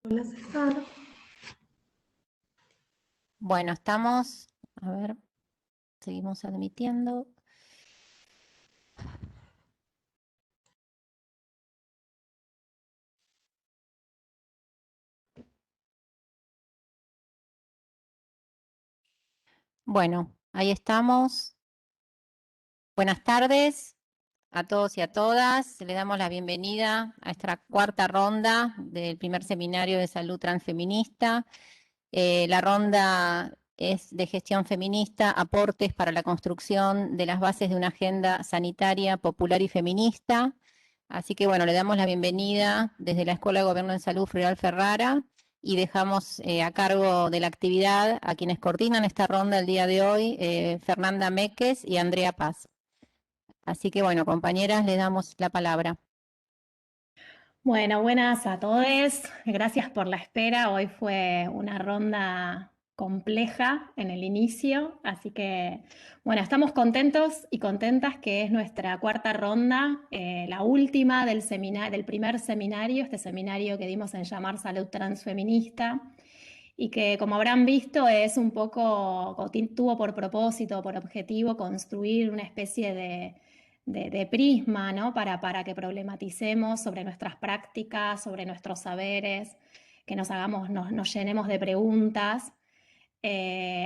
Hola César. Bueno, estamos, a ver, seguimos admitiendo. Bueno, ahí estamos. Buenas tardes a todos y a todas. Le damos la bienvenida a esta cuarta ronda del primer seminario de salud transfeminista. La ronda es de gestión feminista, aportes para la construcción de las bases de una agenda sanitaria, popular y feminista. Así que bueno, le damos la bienvenida desde la Escuela de Gobierno en Salud Rural Ferrara y dejamos a cargo de la actividad a quienes coordinan esta ronda el día de hoy, Fernanda Meques y Andrea Paz. Así que bueno, compañeras, le damos la palabra. Bueno, buenas a todos. Gracias por la espera. Hoy fue una ronda compleja en el inicio, así que bueno, estamos contentos y contentas que es nuestra cuarta ronda, la última del primer seminario, este seminario que dimos en llamar Salud Transfeminista y que como habrán visto es un poco, tuvo por propósito, por objetivo construir una especie de prisma, ¿no? para que problematicemos sobre nuestras prácticas, sobre nuestros saberes, que nos llenemos de preguntas.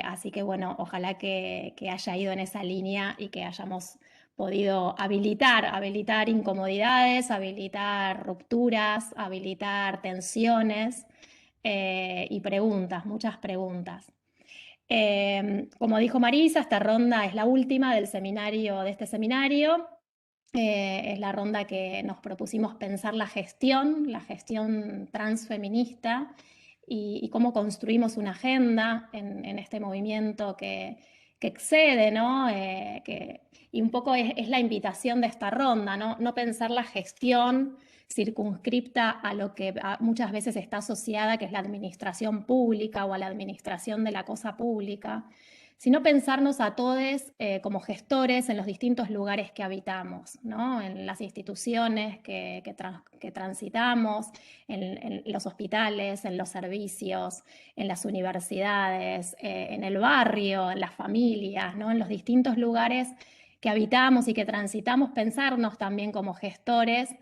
Así que bueno, ojalá que haya ido en esa línea y que hayamos podido habilitar incomodidades, habilitar rupturas, habilitar tensiones y preguntas, muchas preguntas. Como dijo Marisa, esta ronda es la última de este seminario. Es la ronda que nos propusimos pensar la gestión transfeminista y cómo construimos una agenda en este movimiento que excede, ¿no? Y un poco es la invitación de esta ronda, ¿no? No pensar la gestión circunscripta a lo que muchas veces está asociada, que es la administración pública o a la administración de la cosa pública, sino pensarnos a todos como gestores en los distintos lugares que habitamos, ¿no? En las instituciones que transitamos, en los hospitales, en los servicios, en las universidades, en el barrio, en las familias, ¿no? En los distintos lugares que habitamos y que transitamos, pensarnos también como gestores,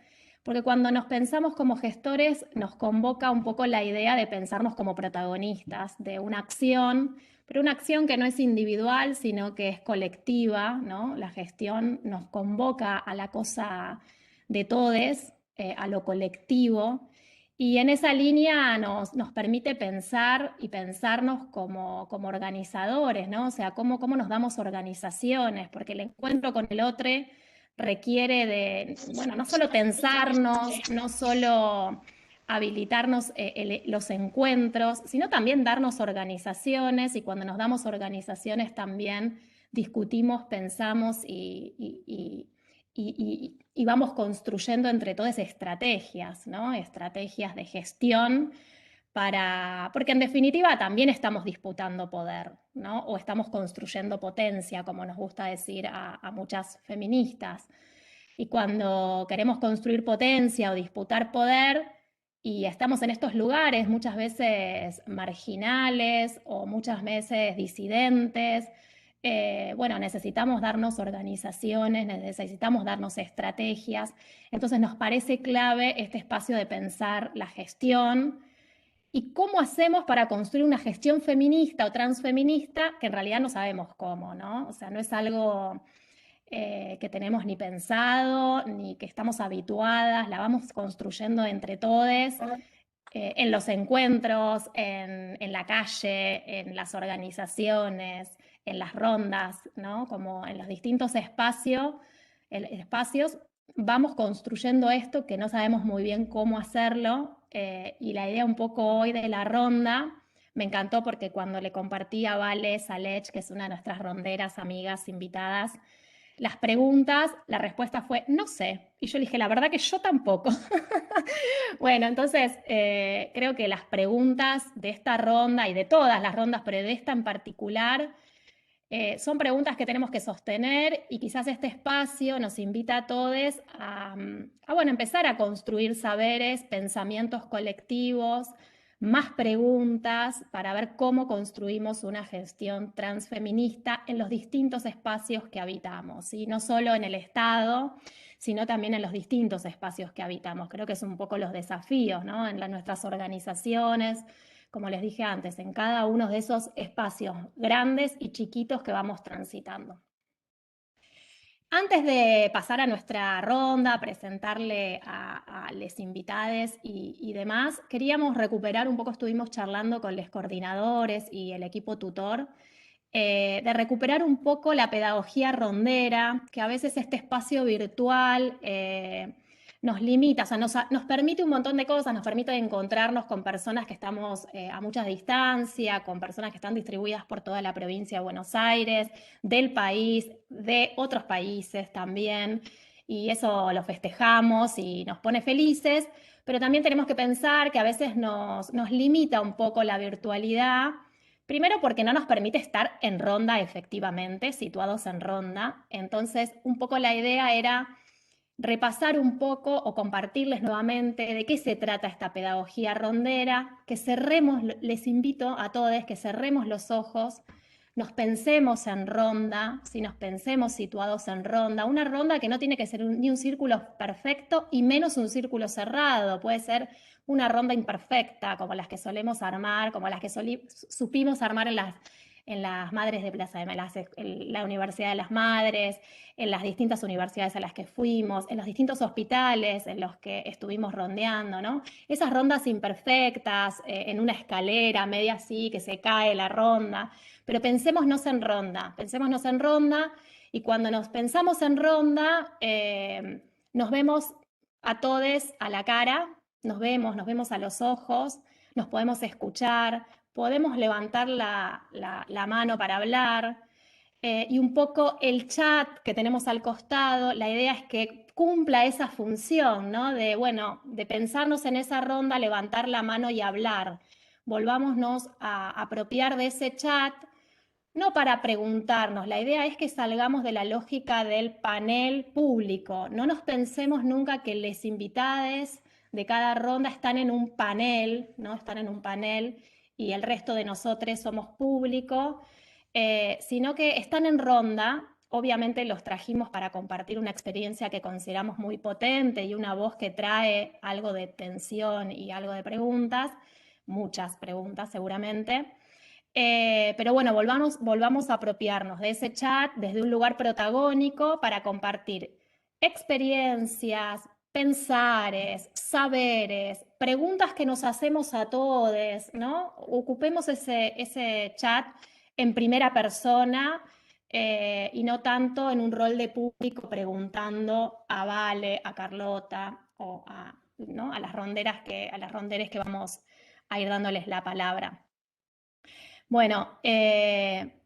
porque cuando nos pensamos como gestores nos convoca un poco la idea de pensarnos como protagonistas de una acción, pero una acción que no es individual, sino que es colectiva, ¿no? La gestión nos convoca a la cosa de todes, a lo colectivo, y en esa línea nos permite pensar y pensarnos como organizadores, ¿no? O sea, cómo nos damos organizaciones, porque el encuentro con el otro requiere de, bueno, no solo tensarnos, no solo habilitarnos los encuentros, sino también darnos organizaciones, y cuando nos damos organizaciones también discutimos, pensamos y vamos construyendo entre todas estrategias, ¿no? Estrategias de gestión porque en definitiva también estamos disputando poder, ¿no? O estamos construyendo potencia, como nos gusta decir a muchas feministas. Y cuando queremos construir potencia o disputar poder y estamos en estos lugares muchas veces marginales o muchas veces disidentes, bueno, necesitamos darnos organizaciones, necesitamos darnos estrategias. Entonces nos parece clave este espacio de pensar la gestión y cómo hacemos para construir una gestión feminista o transfeminista, que en realidad no sabemos cómo, ¿no? O sea, no es algo que tenemos ni pensado, ni que estamos habituadas, la vamos construyendo entre todes, en los encuentros, en la calle, en las organizaciones, en las rondas, ¿no? Como en los distintos espacios, vamos construyendo esto que no sabemos muy bien cómo hacerlo, y la idea un poco hoy de la ronda me encantó porque cuando le compartí a Vale Salech, que es una de nuestras ronderas, amigas, invitadas, las preguntas, la respuesta fue, no sé. Y yo le dije, la verdad que yo tampoco. Bueno, entonces creo que las preguntas de esta ronda y de todas las rondas, pero de esta en particular, son preguntas que tenemos que sostener, y quizás este espacio nos invita a todos bueno, empezar a construir saberes, pensamientos colectivos, más preguntas para ver cómo construimos una gestión transfeminista en los distintos espacios que habitamos, y no solo en el Estado, sino también en los distintos espacios que habitamos. Creo que es un poco los desafíos, ¿no? En nuestras organizaciones, como les dije antes, en cada uno de esos espacios grandes y chiquitos que vamos transitando. Antes de pasar a nuestra ronda, presentarle a los invitados y demás, queríamos recuperar un poco, estuvimos charlando con los coordinadores y el equipo tutor, de recuperar un poco la pedagogía rondera, que a veces este espacio virtual nos limita, o sea, nos permite un montón de cosas, nos permite encontrarnos con personas que estamos a mucha distancia, con personas que están distribuidas por toda la provincia de Buenos Aires, del país, de otros países también, y eso lo festejamos y nos pone felices, pero también tenemos que pensar que a veces nos limita un poco la virtualidad. Primero porque no nos permite estar en ronda efectivamente, situados en ronda. Entonces, un poco la idea era repasar un poco o compartirles nuevamente de qué se trata esta pedagogía rondera, que cerremos, les invito a todos que cerremos los ojos, nos pensemos en ronda, si nos pensemos situados en ronda, una ronda que no tiene que ser ni un círculo perfecto y menos un círculo cerrado, puede ser una ronda imperfecta, como las que solemos armar, como las que supimos armar en las Madres de Plaza de Mayo, en la Universidad de las Madres, en las distintas universidades a las que fuimos, en los distintos hospitales en los que estuvimos rondeando, ¿no? Esas rondas imperfectas, en una escalera media así, que se cae la ronda, pero pensémonos en ronda, y cuando nos pensamos en ronda, nos vemos a todos a la cara, nos vemos a los ojos, nos podemos escuchar, podemos levantar la mano para hablar, y un poco el chat que tenemos al costado, la idea es que cumpla esa función, ¿no? Bueno, de pensarnos en esa ronda, levantar la mano y hablar. Volvámonos a apropiar de ese chat, no para preguntarnos, la idea es que salgamos de la lógica del panel público. No nos pensemos nunca que los invitados de cada ronda están en un panel, ¿no? Están en un panel y el resto de nosotros somos público, sino que están en ronda. Obviamente los trajimos para compartir una experiencia que consideramos muy potente y una voz que trae algo de tensión y algo de preguntas, muchas preguntas seguramente. Pero bueno, volvamos a apropiarnos de ese chat desde un lugar protagónico para compartir experiencias, pensares, saberes, preguntas que nos hacemos a todos, ¿no? Ocupemos ese chat en primera persona, y no tanto en un rol de público preguntando a Vale, a Carlota o ¿no? a las ronderes que vamos a ir dándoles la palabra. Bueno,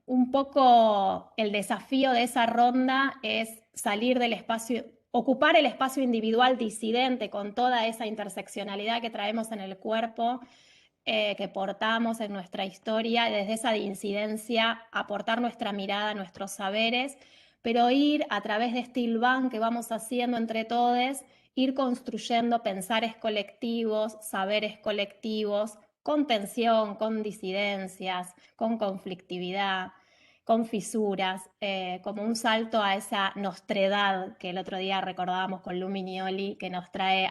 un poco el desafío de esa ronda es salir del espacio, ocupar el espacio individual disidente con toda esa interseccionalidad que traemos en el cuerpo, que portamos en nuestra historia, y desde esa disidencia aportar nuestra mirada, nuestros saberes, pero ir a través de este hilván que vamos haciendo entre todos, ir construyendo pensares colectivos, saberes colectivos, con tensión, con disidencias, con conflictividad, con fisuras, como un salto a esa nostredad que el otro día recordábamos con Lu Mignoli, que nos trae,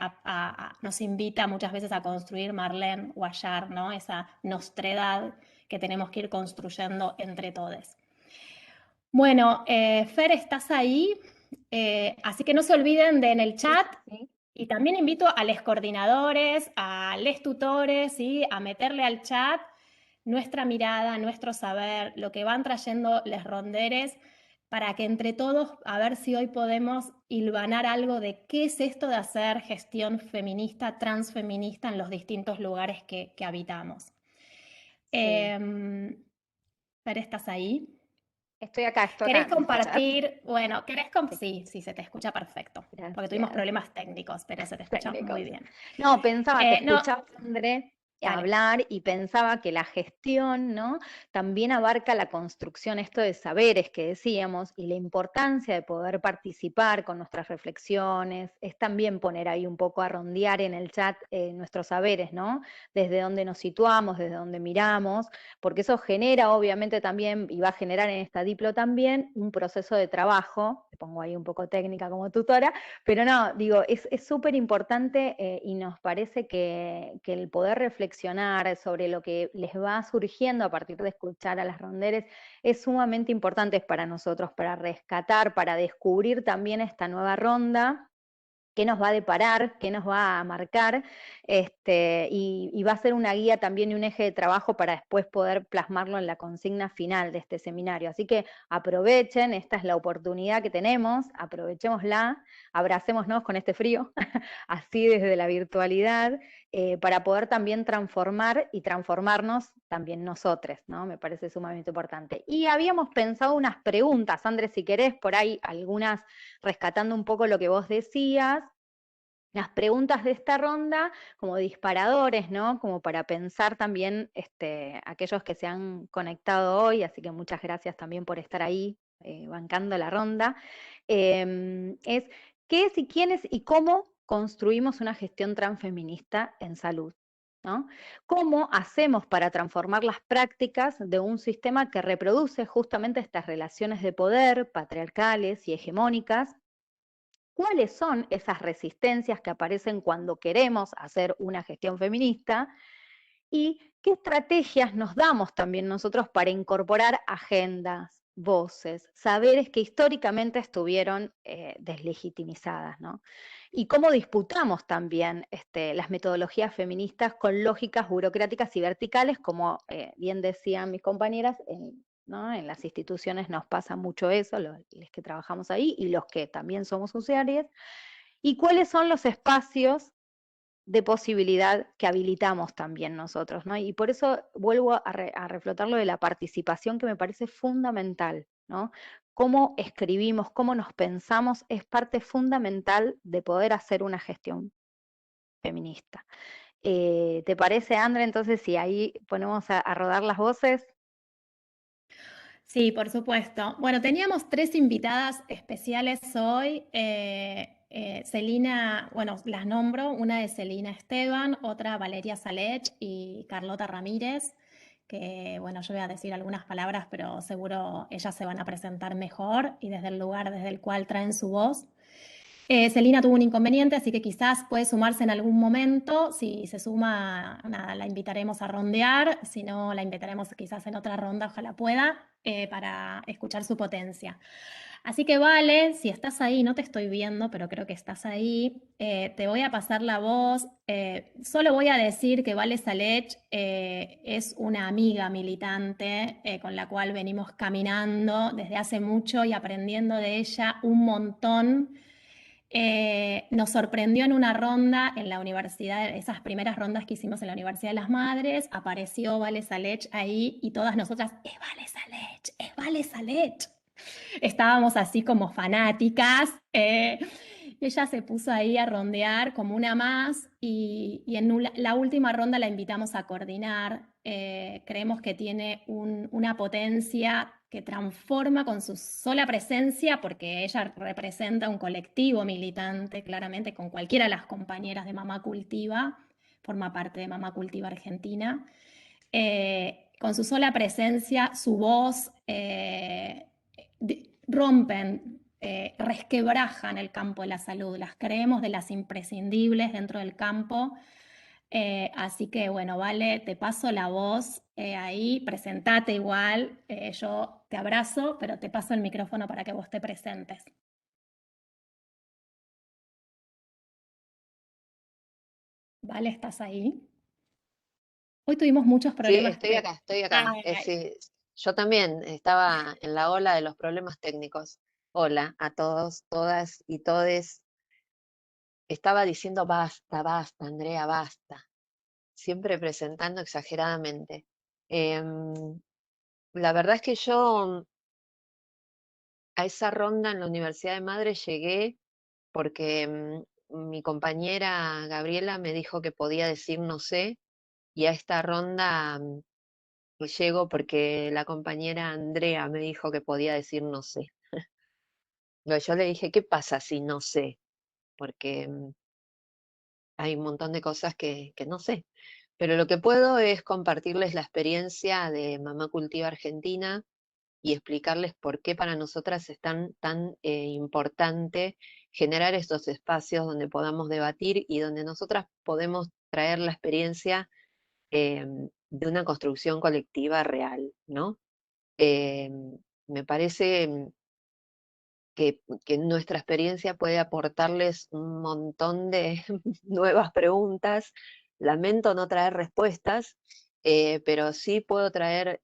nos invita muchas veces a construir Marlene Guayar, ¿no? Esa nostredad que tenemos que ir construyendo entre todos. Bueno, Fer, ¿estás ahí? Así que no se olviden de en el chat. Sí. Y también invito a los coordinadores, a los tutores, ¿sí? A meterle al chat nuestra mirada, nuestro saber, lo que van trayendo los ronderes, para que entre todos, a ver si hoy podemos hilvanar algo de qué es esto de hacer gestión feminista, transfeminista en los distintos lugares que habitamos. Sí. Fer, ¿estás ahí? Estoy acá, ¿Querés ¿me escuchás? compartir? Bueno, Sí. Sí, se te escucha perfecto. Porque tuvimos Gracias. problemas técnicos, pero se te escucha muy Técnicos. bien. No, pensaba, te No, escuchaba, André, Dale. hablar y pensaba que la gestión, ¿no? También abarca la construcción, esto de saberes que decíamos, y la importancia de poder participar con nuestras reflexiones, es también poner ahí un poco a rondear en el chat nuestros saberes, ¿no? Desde dónde nos situamos, desde dónde miramos, porque eso genera obviamente también, y va a generar en esta diplo también, un proceso de trabajo, te pongo ahí un poco técnica como tutora, pero no, digo, es súper importante y nos parece que el poder reflexionar sobre lo que les va surgiendo a partir de escuchar a las ronderes es sumamente importante para nosotros, para rescatar, para descubrir también esta nueva ronda, qué nos va a deparar, qué nos va a marcar, y va a ser una guía también y un eje de trabajo para después poder plasmarlo en la consigna final de este seminario. Así que aprovechen, esta es la oportunidad que tenemos, aprovechémosla, abracémonos con este frío, así desde la virtualidad, para poder también transformar y transformarnos también nosotros, ¿no? Me parece sumamente importante. Y habíamos pensado unas preguntas, Andrés, si querés, por ahí algunas rescatando un poco lo que vos decías, las preguntas de esta ronda como disparadores, ¿no? Como para pensar también aquellos que se han conectado hoy, así que muchas gracias también por estar ahí bancando la ronda. Es qué es y quiénes y cómo construimos una gestión transfeminista en salud, ¿no? ¿Cómo hacemos para transformar las prácticas de un sistema que reproduce justamente estas relaciones de poder patriarcales y hegemónicas? ¿Cuáles son esas resistencias que aparecen cuando queremos hacer una gestión feminista? ¿Y qué estrategias nos damos también nosotros para incorporar agendas, voces, saberes que históricamente estuvieron deslegitimizadas, ¿no? Y cómo disputamos también las metodologías feministas con lógicas burocráticas y verticales, como bien decían mis compañeras, ¿no? En las instituciones nos pasa mucho eso, los que trabajamos ahí y los que también somos usuarios. ¿Y cuáles son los espacios de posibilidad que habilitamos también nosotros, ¿no? Y por eso vuelvo a reflotar lo de la participación, que me parece fundamental, ¿no? Cómo escribimos, cómo nos pensamos, es parte fundamental de poder hacer una gestión feminista. ¿Te parece, André? Entonces, si ahí ponemos a rodar las voces. Sí, por supuesto. Bueno, teníamos 3 invitadas especiales hoy. Celina, bueno, las nombro, una es Celina Esteban, otra Valeria Salech y Carlota Ramírez, que bueno, yo voy a decir algunas palabras, pero seguro ellas se van a presentar mejor y desde el lugar desde el cual traen su voz. Celina tuvo un inconveniente, así que quizás puede sumarse en algún momento. Si se suma, nada, la invitaremos a rondear. Si no, la invitaremos quizás en otra ronda, ojalá pueda, para escuchar su potencia. Así que Vale, si estás ahí, no te estoy viendo, pero creo que estás ahí, te voy a pasar la voz. Solo voy a decir que Vale Salech es una amiga militante con la cual venimos caminando desde hace mucho y aprendiendo de ella un montón. Nos sorprendió en una ronda en la universidad, esas primeras rondas que hicimos en la Universidad de las Madres, apareció Vale Salech ahí y todas nosotras, ¡es Vale Salech! ¡Es Vale Salech! Estábamos así como fanáticas. Ella se puso ahí a rondear como una más y en la última ronda la invitamos a coordinar. Creemos que tiene una potencia que transforma con su sola presencia, porque ella representa un colectivo militante, claramente, con cualquiera de las compañeras de Mamá Cultiva, forma parte de Mamá Cultiva Argentina. Con su sola presencia, su voz, rompen, resquebrajan el campo de la salud, las creemos de las imprescindibles dentro del campo. Así que bueno, Vale, te paso la voz ahí, presentate igual, yo te abrazo, pero te paso el micrófono para que vos te presentes. Vale, ¿estás ahí? Hoy tuvimos muchos Sí, problemas estoy acá, estoy acá. Ay, Sí, yo también estaba en la ola de los problemas técnicos. Hola a todos, todas y todes. Estaba diciendo basta, basta, Andrea, basta. Siempre presentando exageradamente. Em, la verdad es que yo a esa ronda en la Universidad de Madre llegué porque mi compañera Gabriela me dijo que podía decir no sé y a esta ronda llego porque la compañera Andrea me dijo que podía decir no sé. Yo le dije, ¿qué pasa si no sé? Porque hay un montón de cosas que no sé. Pero lo que puedo es compartirles la experiencia de Mamá Cultiva Argentina y explicarles por qué para nosotras es tan importante generar estos espacios donde podamos debatir y donde nosotras podemos traer la experiencia de una construcción colectiva real, ¿no? Me parece que nuestra experiencia puede aportarles un montón de nuevas preguntas. Lamento no traer respuestas, pero sí puedo traer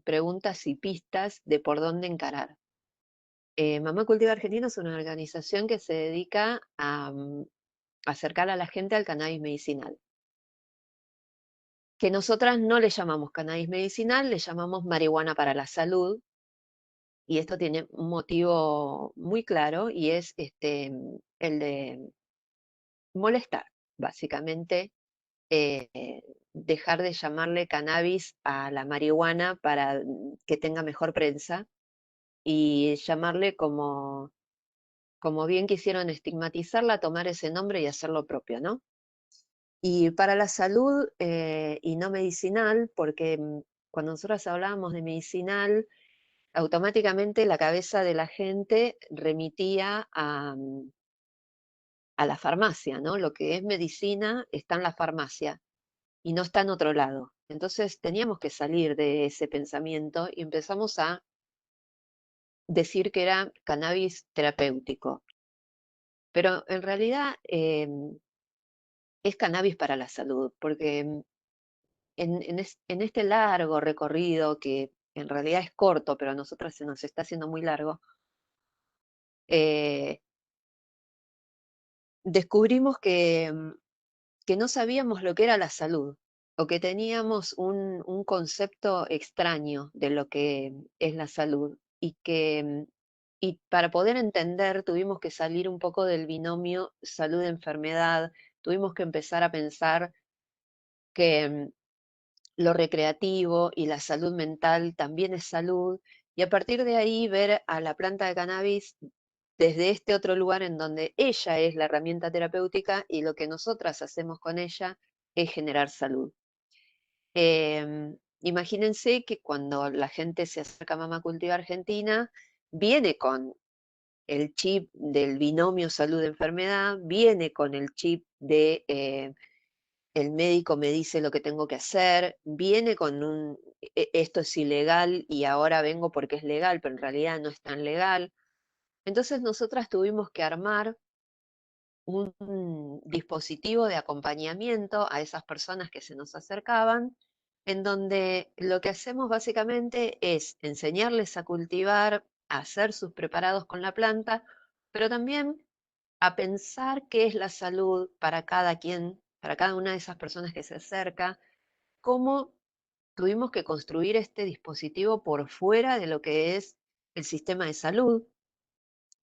preguntas y pistas de por dónde encarar. Mamá Cultiva Argentina es una organización que se dedica a acercar a la gente al cannabis medicinal, que nosotras no le llamamos cannabis medicinal, le llamamos marihuana para la salud, y esto tiene un motivo muy claro y es el de molestar, básicamente, dejar de llamarle cannabis a la marihuana para que tenga mejor prensa y llamarle como bien quisieron estigmatizarla, tomar ese nombre y hacerlo propio, ¿no? Y para la salud y no medicinal, porque cuando nosotros hablábamos de medicinal, automáticamente la cabeza de la gente remitía a la farmacia, ¿no? Lo que es medicina está en la farmacia y no está en otro lado. Entonces teníamos que salir de ese pensamiento y empezamos a decir que era cannabis terapéutico. Pero en realidad es cannabis para la salud, porque en este largo recorrido, que en realidad es corto, pero a nosotras se nos está haciendo muy largo, eh, descubrimos que no sabíamos lo que era la salud o que teníamos un concepto extraño de lo que es la salud y para poder entender tuvimos que salir un poco del binomio salud-enfermedad, tuvimos que empezar a pensar que lo recreativo y la salud mental también es salud, y a partir de ahí ver a la planta de cannabis desde este otro lugar en donde ella es la herramienta terapéutica y lo que nosotras hacemos con ella es generar salud. Imagínense que cuando la gente se acerca a Mamá Cultiva Argentina, viene con el chip del binomio salud-enfermedad, viene con el chip de el médico me dice lo que tengo que hacer, viene con esto es ilegal y ahora vengo porque es legal, pero en realidad no es tan legal. Entonces nosotras tuvimos que armar un dispositivo de acompañamiento a esas personas que se nos acercaban, en donde lo que hacemos básicamente es enseñarles a cultivar, a hacer sus preparados con la planta, pero también a pensar qué es la salud para cada quien, para cada una de esas personas que se acerca, cómo tuvimos que construir este dispositivo por fuera de lo que es el sistema de salud,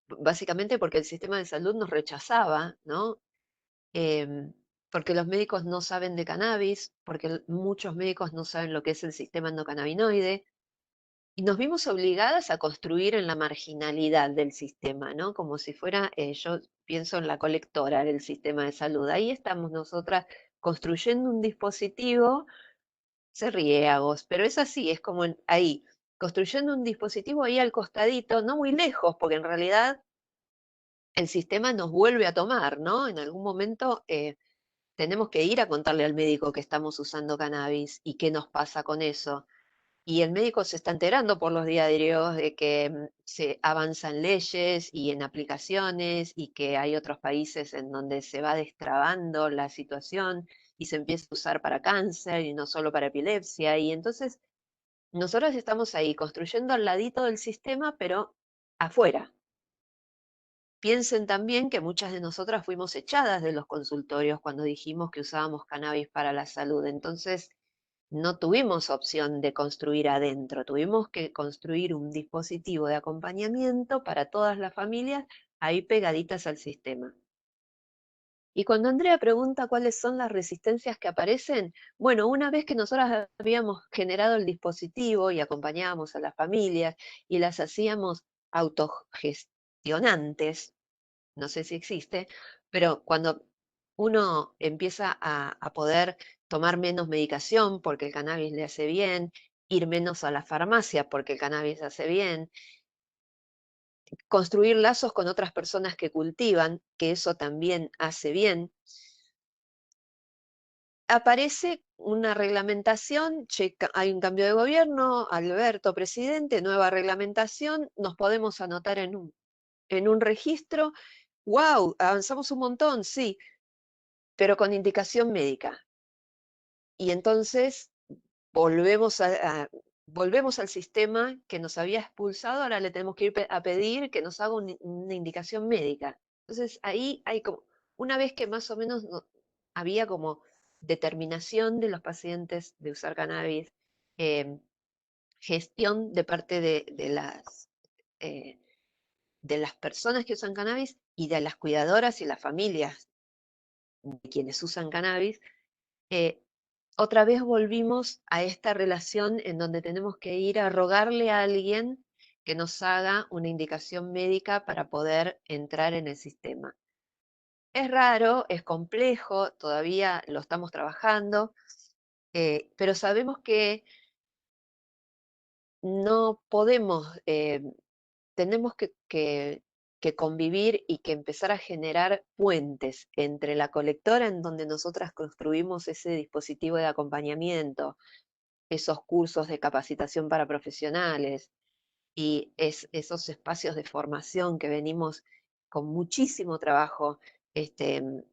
básicamente porque el sistema de salud nos rechazaba, ¿no? Porque los médicos no saben de cannabis, porque muchos médicos no saben lo que es el sistema endocannabinoide, y nos vimos obligadas a construir en la marginalidad del sistema, ¿no? Como si fuera, yo pienso en la colectora del sistema de salud. Ahí estamos nosotras construyendo un dispositivo, se ríe a vos, pero es así, es como ahí, construyendo un dispositivo ahí al costadito, no muy lejos, porque en realidad el sistema nos vuelve a tomar, ¿no? En algún momento tenemos que ir a contarle al médico que estamos usando cannabis y qué nos pasa con eso. Y el médico se está enterando por los diarios de que se avanzan leyes y en aplicaciones y que hay otros países en donde se va destrabando la situación y se empieza a usar para cáncer y no solo para epilepsia. Y entonces nosotros estamos ahí construyendo al ladito del sistema, pero afuera. Piensen también que muchas de nosotras fuimos echadas de los consultorios cuando dijimos que usábamos cannabis para la salud. Entonces, no tuvimos opción de construir adentro, tuvimos que construir un dispositivo de acompañamiento para todas las familias ahí pegaditas al sistema. Y cuando Andrea pregunta cuáles son las resistencias que aparecen, bueno, una vez que nosotras habíamos generado el dispositivo y acompañábamos a las familias y las hacíamos autogestionantes, no sé si existe, pero cuando uno empieza a poder tomar menos medicación porque el cannabis le hace bien, ir menos a la farmacia porque el cannabis hace bien, construir lazos con otras personas que cultivan, que eso también hace bien, aparece una reglamentación, hay un cambio de gobierno, Alberto presidente, nueva reglamentación, nos podemos anotar en un registro, wow, avanzamos un montón, sí, pero con indicación médica. Y entonces volvemos volvemos al sistema que nos había expulsado, ahora le tenemos que ir a pedir que nos haga una indicación médica. Entonces ahí hay como, una vez que más o menos había como determinación de los pacientes de usar cannabis, em, gestión de parte eh, de las personas que usan cannabis y de las cuidadoras y las familias de quienes usan cannabis, eh, otra vez volvimos a esta relación en donde tenemos que ir a rogarle a alguien que nos haga una indicación médica para poder entrar en el sistema. Es raro, es complejo, todavía lo estamos trabajando, pero sabemos que no podemos, tenemos que convivir y que empezar a generar puentes entre la colectora en donde nosotras construimos ese dispositivo de acompañamiento, esos cursos de capacitación para profesionales y esos espacios de formación que venimos con muchísimo trabajo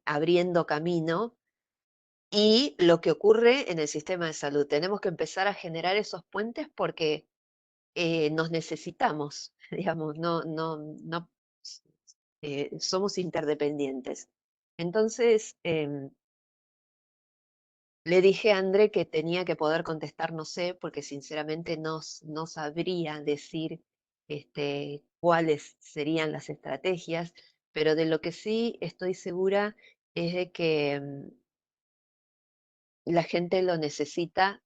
abriendo camino, y lo que ocurre en el sistema de salud. Tenemos que empezar a generar esos puentes porque nos necesitamos, digamos, no somos interdependientes. Entonces, le dije a André que tenía que poder contestar no sé, porque sinceramente no sabría decir cuáles serían las estrategias, pero de lo que sí estoy segura es de que la gente lo necesita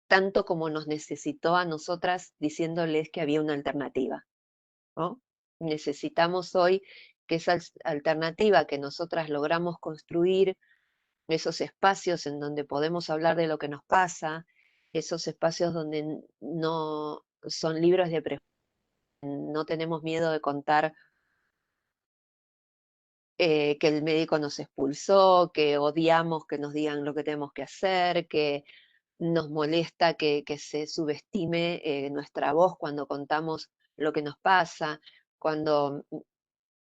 tanto como nos necesitó a nosotras diciéndoles que había una alternativa, ¿no? Necesitamos hoy que esa alternativa que nosotras logramos construir, esos espacios en donde podemos hablar de lo que nos pasa, esos espacios donde no son libres de prejuicios, no tenemos miedo de contar que el médico nos expulsó, que odiamos que nos digan lo que tenemos que hacer, que nos molesta que se subestime nuestra voz cuando contamos lo que nos pasa, cuando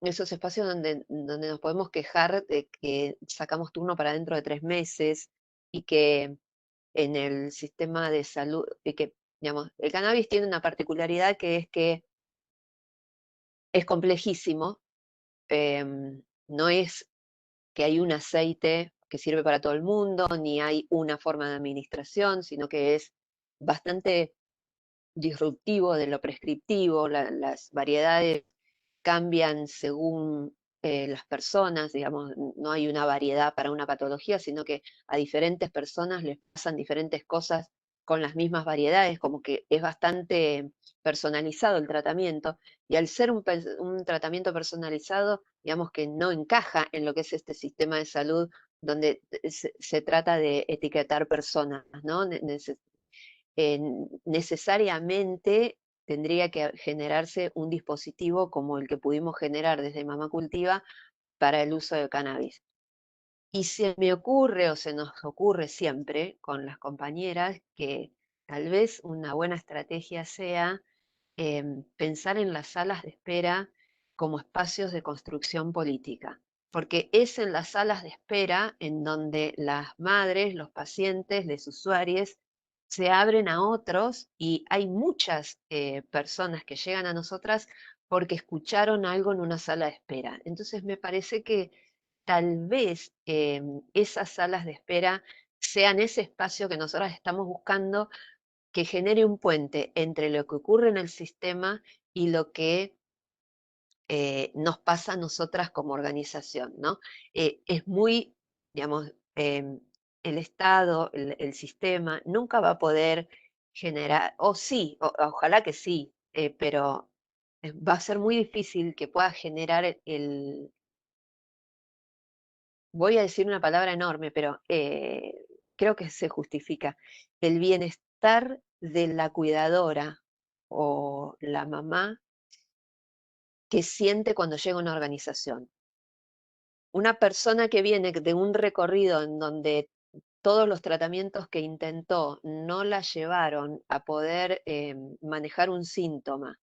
esos espacios donde nos podemos quejar de que sacamos turno para dentro de 3 meses y que en el sistema de salud, y que, digamos, el cannabis tiene una particularidad que es que es complejísimo, no es que hay un aceite que sirve para todo el mundo, ni hay una forma de administración, sino que es bastante disruptivo de lo prescriptivo, las variedades cambian según las personas, digamos, no hay una variedad para una patología, sino que a diferentes personas les pasan diferentes cosas con las mismas variedades, como que es bastante personalizado el tratamiento, y al ser un tratamiento personalizado, digamos que no encaja en lo que es este sistema de salud donde se trata de etiquetar personas, ¿no? Necesariamente tendría que generarse un dispositivo como el que pudimos generar desde Mamá Cultiva para el uso de cannabis. Y se me ocurre, o se nos ocurre siempre con las compañeras, que tal vez una buena estrategia sea pensar en las salas de espera como espacios de construcción política, porque es en las salas de espera en donde las madres, los pacientes, los usuarios se abren a otros, y hay muchas personas que llegan a nosotras porque escucharon algo en una sala de espera. Entonces me parece que tal vez esas salas de espera sean ese espacio que nosotras estamos buscando, que genere un puente entre lo que ocurre en el sistema y lo que nos pasa a nosotras como organización, ¿no? Es muy, digamos, el Estado, el sistema, nunca va a poder generar, o sí, ojalá que sí, pero va a ser muy difícil que pueda generar voy a decir una palabra enorme, pero creo que se justifica, el bienestar de la cuidadora o la mamá que siente cuando llega a una organización. Una persona que viene de un recorrido en donde todos los tratamientos que intentó no la llevaron a poder manejar un síntoma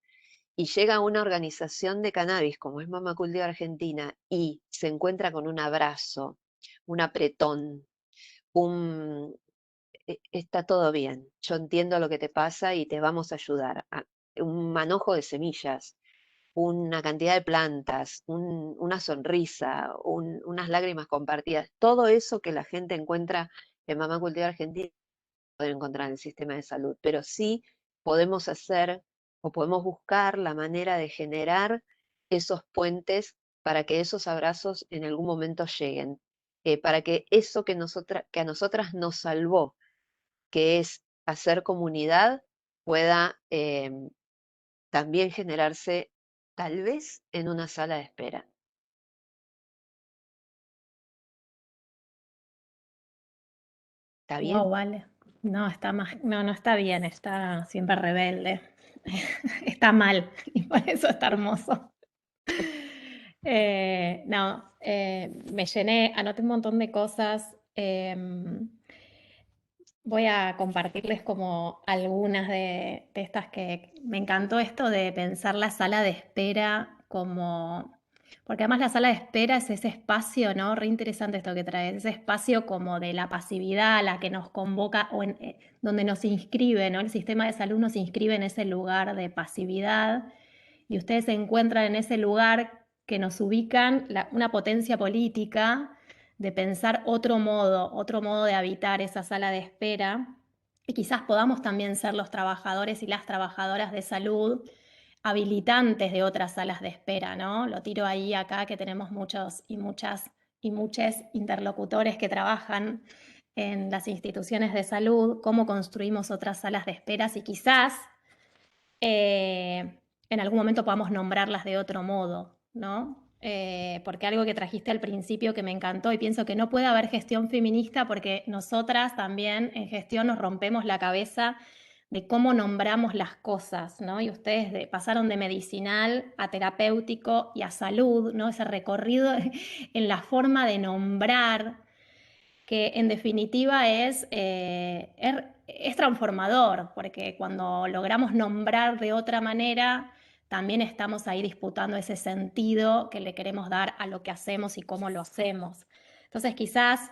y llega a una organización de cannabis como es Mama Cultiva Argentina y se encuentra con un abrazo, un apretón, está todo bien, yo entiendo lo que te pasa y te vamos a ayudar. Un manojo de semillas, una cantidad de plantas, una sonrisa, unas lágrimas compartidas, todo eso que la gente encuentra en Mamá Cultiva Argentina, poder encontrar en el sistema de salud, pero sí podemos hacer o podemos buscar la manera de generar esos puentes para que esos abrazos en algún momento lleguen, para que eso que a nosotras nos salvó, que es hacer comunidad, pueda también generarse tal vez en una sala de espera. ¿Está bien? Wow, vale. No, está más, no está bien, está siempre rebelde. Está mal, y por eso está hermoso. Me llené, anoté un montón de cosas. Voy a compartirles como algunas de estas que me encantó esto de pensar la sala de espera como, porque además la sala de espera es ese espacio, ¿no? Re interesante esto que traes, ese espacio como de la pasividad, la que nos convoca o donde nos inscribe, ¿no? El sistema de salud nos inscribe en ese lugar de pasividad y ustedes se encuentran en ese lugar que nos ubican una potencia política de pensar otro modo de habitar esa sala de espera y quizás podamos también ser los trabajadores y las trabajadoras de salud habilitantes de otras salas de espera, ¿no? Lo tiro ahí acá que tenemos muchos y muchas y muchos interlocutores que trabajan en las instituciones de salud, cómo construimos otras salas de espera y quizás en algún momento podamos nombrarlas de otro modo, ¿no? Porque algo que trajiste al principio que me encantó y pienso que no puede haber gestión feminista porque nosotras también en gestión nos rompemos la cabeza de cómo nombramos las cosas, ¿no? Y ustedes pasaron de medicinal a terapéutico y a salud, ¿no? Ese recorrido en la forma de nombrar, que en definitiva es transformador, porque cuando logramos nombrar de otra manera, también estamos ahí disputando ese sentido que le queremos dar a lo que hacemos y cómo lo hacemos. Entonces quizás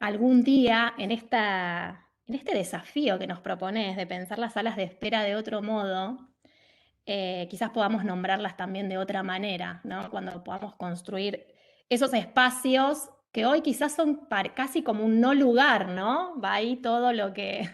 algún día en este desafío que nos propones de pensar las salas de espera de otro modo, quizás podamos nombrarlas también de otra manera, ¿no? Cuando podamos construir esos espacios que hoy quizás son casi como un no lugar, ¿no? Va ahí todo lo que,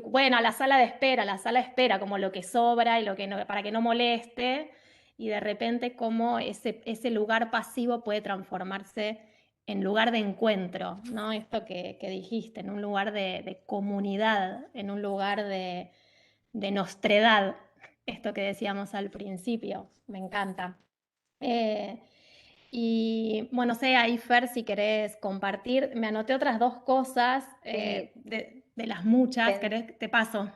bueno, la sala de espera, como lo que sobra y lo que no, para que no moleste, y de repente como ese lugar pasivo puede transformarse en lugar de encuentro, ¿no? Esto que dijiste, en un lugar de comunidad, en un lugar de nostredad, esto que decíamos al principio, me encanta. Y bueno, sé ahí, Fer, si querés compartir, me anoté otras dos cosas de las muchas, te paso.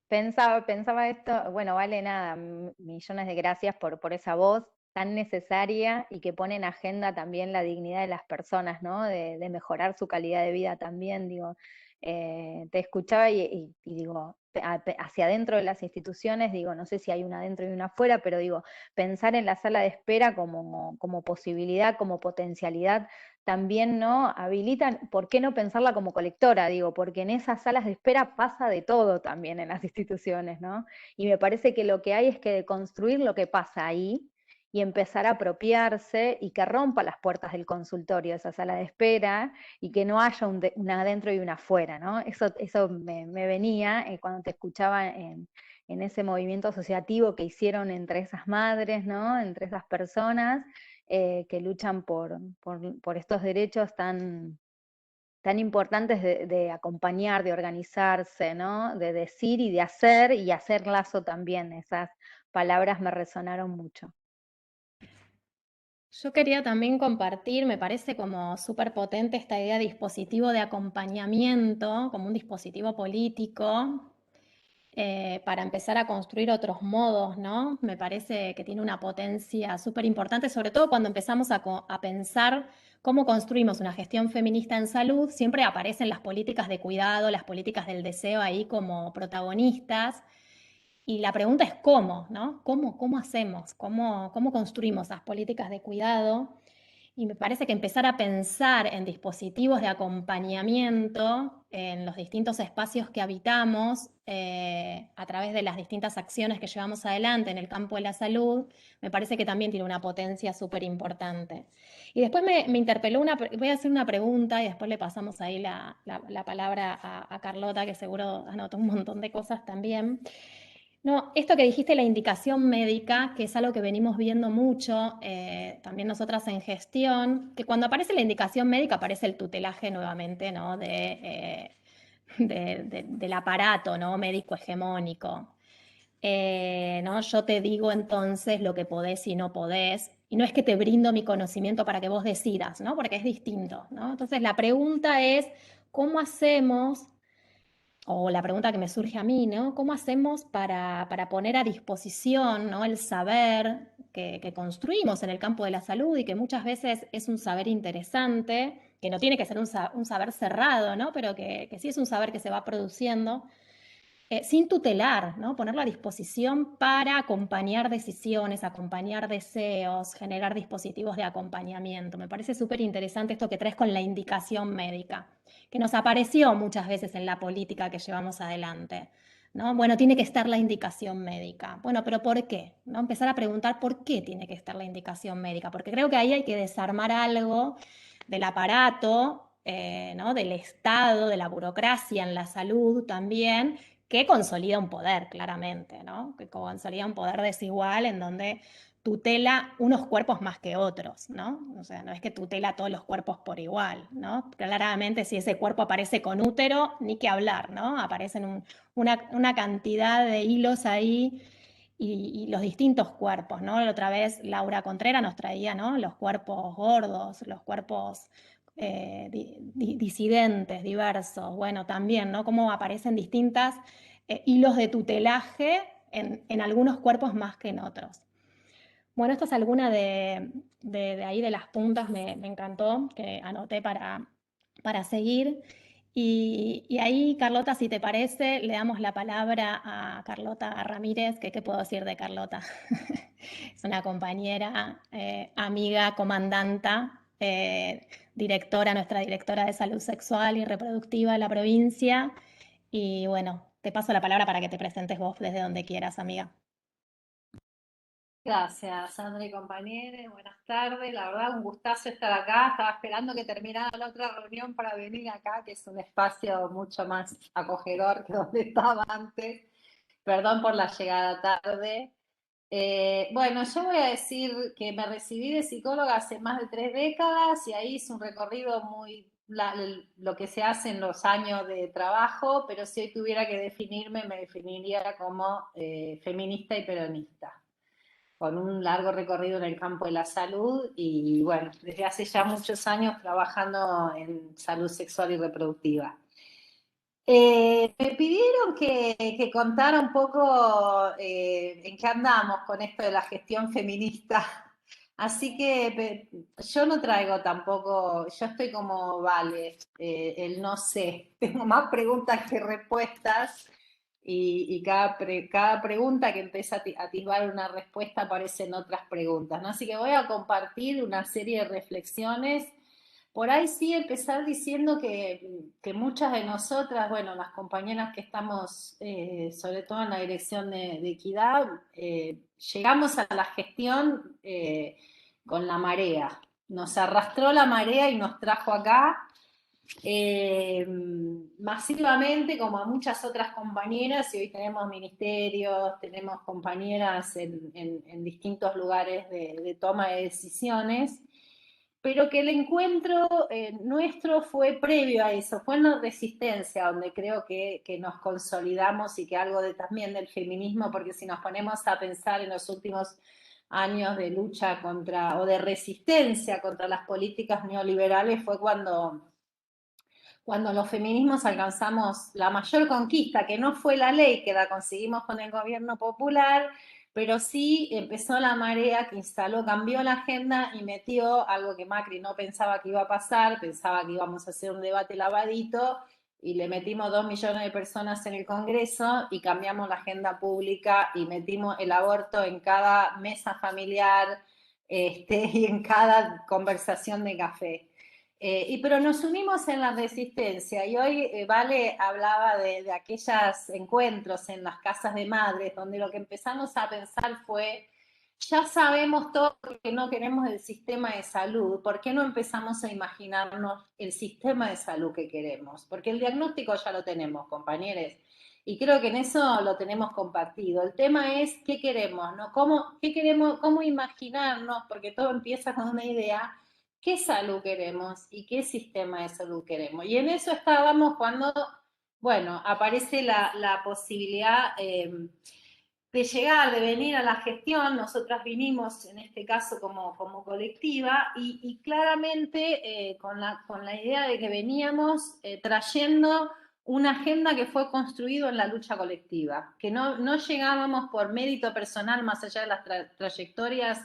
Pensaba esto, bueno, vale nada, millones de gracias por esa voz tan necesaria y que pone en agenda también la dignidad de las personas, ¿no? De mejorar su calidad de vida también, digo. Te escuchaba y digo, hacia adentro de las instituciones, digo, no sé si hay una adentro y una afuera, pero digo, pensar en la sala de espera como posibilidad, como potencialidad, también no habilitan, ¿por qué no pensarla como colectora? Digo, porque en esas salas de espera pasa de todo también en las instituciones, ¿no? Y me parece que lo que hay es que construir lo que pasa ahí y empezar a apropiarse y que rompa las puertas del consultorio, esa sala de espera, y que no haya una adentro y una afuera, ¿no? Eso me venía cuando te escuchaba en en ese movimiento asociativo que hicieron entre esas madres, ¿no? Entre esas personas que luchan por estos derechos tan importantes de acompañar, de organizarse, ¿no? De decir y de hacer, y hacer lazo también. Esas palabras me resonaron mucho. Yo quería también compartir, me parece como súper potente esta idea de dispositivo de acompañamiento, como un dispositivo político, para empezar a construir otros modos, ¿no? Me parece que tiene una potencia súper importante, sobre todo cuando empezamos a pensar cómo construimos una gestión feminista en salud, siempre aparecen las políticas de cuidado, las políticas del deseo ahí como protagonistas. Y la pregunta es cómo, ¿no? ¿Cómo hacemos? ¿Cómo construimos esas políticas de cuidado? Y me parece que empezar a pensar en dispositivos de acompañamiento en los distintos espacios que habitamos, a través de las distintas acciones que llevamos adelante en el campo de la salud, me parece que también tiene una potencia súper importante. Y después me interpeló voy a hacer una pregunta y después le pasamos ahí la palabra a Carlota, que seguro anotó un montón de cosas también. No, esto que dijiste, la indicación médica, que es algo que venimos viendo mucho, también nosotras en gestión, que cuando aparece la indicación médica aparece el tutelaje nuevamente, ¿no? Del aparato, ¿no? Médico hegemónico. ¿No? Yo te digo entonces lo que podés y no podés, y no es que te brindo mi conocimiento para que vos decidas, ¿no? Porque es distinto, ¿no? Entonces la pregunta es, ¿cómo hacemos? O la pregunta que me surge a mí, ¿no? ¿Cómo hacemos para poner a disposición, ¿no? El saber que construimos en el campo de la salud y que muchas veces es un saber interesante, que no tiene que ser un saber cerrado, ¿no? Pero que sí es un saber que se va produciendo, sin tutelar, ¿no? Ponerlo a disposición para acompañar decisiones, acompañar deseos, generar dispositivos de acompañamiento. Me parece súper interesante esto que traes con la indicación médica, que nos apareció muchas veces en la política que llevamos adelante, ¿no? Bueno, tiene que estar la indicación médica. Bueno, pero ¿por qué? ¿No? Empezar a preguntar por qué tiene que estar la indicación médica, porque creo que ahí hay que desarmar algo del aparato, ¿no? Del Estado, de la burocracia en la salud también, que consolida un poder, claramente, ¿no? Que consolida un poder desigual en donde tutela unos cuerpos más que otros, ¿no? O sea, no es que tutela todos los cuerpos por igual, ¿no? Claramente si ese cuerpo aparece con útero, ni que hablar, ¿no? Aparecen una cantidad de hilos ahí y los distintos cuerpos, ¿no? La otra vez Laura Contreras nos traía, ¿no? Los cuerpos gordos, los cuerpos disidentes, diversos, bueno, también, ¿no? Cómo aparecen distintas hilos de tutelaje en algunos cuerpos más que en otros. Bueno, esto es alguna de ahí de las puntas, me encantó, que anoté para seguir. Y ahí, Carlota, si te parece, le damos la palabra a Carlota Ramírez, que qué puedo decir de Carlota. Es una compañera, amiga, comandanta, nuestra directora de salud sexual y reproductiva de la provincia. Y bueno, te paso la palabra para que te presentes vos desde donde quieras, amiga. Gracias, Sandra y compañeros. Buenas tardes. La verdad, un gustazo estar acá. Estaba esperando que terminara la otra reunión para venir acá, que es un espacio mucho más acogedor que donde estaba antes. Perdón por la llegada tarde. Bueno, yo voy a decir que me recibí de psicóloga hace más de 3 décadas y ahí hice un recorrido lo que se hace en los años de trabajo, pero si hoy tuviera que definirme, me definiría como feminista y peronista, con un largo recorrido en el campo de la salud y bueno, desde hace ya muchos años trabajando en salud sexual y reproductiva. Me pidieron que contara un poco en qué andamos con esto de la gestión feminista, así que yo no traigo tampoco, yo estoy como Vale, el no sé, tengo más preguntas que respuestas. Y cada pregunta que empieza a atisbar una respuesta aparecen otras preguntas, ¿no? Así que voy a compartir una serie de reflexiones. Por ahí sí empezar diciendo que muchas de nosotras, bueno, las compañeras que estamos sobre todo en la dirección de equidad, llegamos a la gestión con la marea. Nos arrastró la marea y nos trajo acá. masivamente, como a muchas otras compañeras, y hoy tenemos ministerios, tenemos compañeras en distintos lugares de toma de decisiones, pero que el encuentro nuestro fue previo a eso, fue en la resistencia, donde creo que nos consolidamos y que algo también del feminismo, porque si nos ponemos a pensar en los últimos años de lucha contra, o de resistencia contra las políticas neoliberales, fue cuando los feminismos alcanzamos la mayor conquista, que no fue la ley, que la conseguimos con el gobierno popular, pero sí empezó la marea que instaló, cambió la agenda y metió algo que Macri no pensaba que iba a pasar, pensaba que íbamos a hacer un debate lavadito, y le metimos 2 millones de personas en el Congreso y cambiamos la agenda pública y metimos el aborto en cada mesa familiar y en cada conversación de café. Pero nos unimos en la resistencia, y hoy Vale hablaba de aquellos encuentros en las casas de madres, donde lo que empezamos a pensar fue, ya sabemos todo que no queremos el sistema de salud, ¿por qué no empezamos a imaginarnos el sistema de salud que queremos? Porque el diagnóstico ya lo tenemos, compañeros, y creo que en eso lo tenemos compartido. El tema es qué queremos, ¿no? ¿Qué queremos, cómo imaginarnos? Porque todo empieza con una idea. ¿Qué salud queremos y qué sistema de salud queremos? Y en eso estábamos cuando, bueno, aparece la posibilidad de llegar, de venir a la gestión. Nosotras vinimos, en este caso, como colectiva, y claramente con la idea de que veníamos trayendo una agenda que fue construida en la lucha colectiva, que no llegábamos por mérito personal, más allá de las trayectorias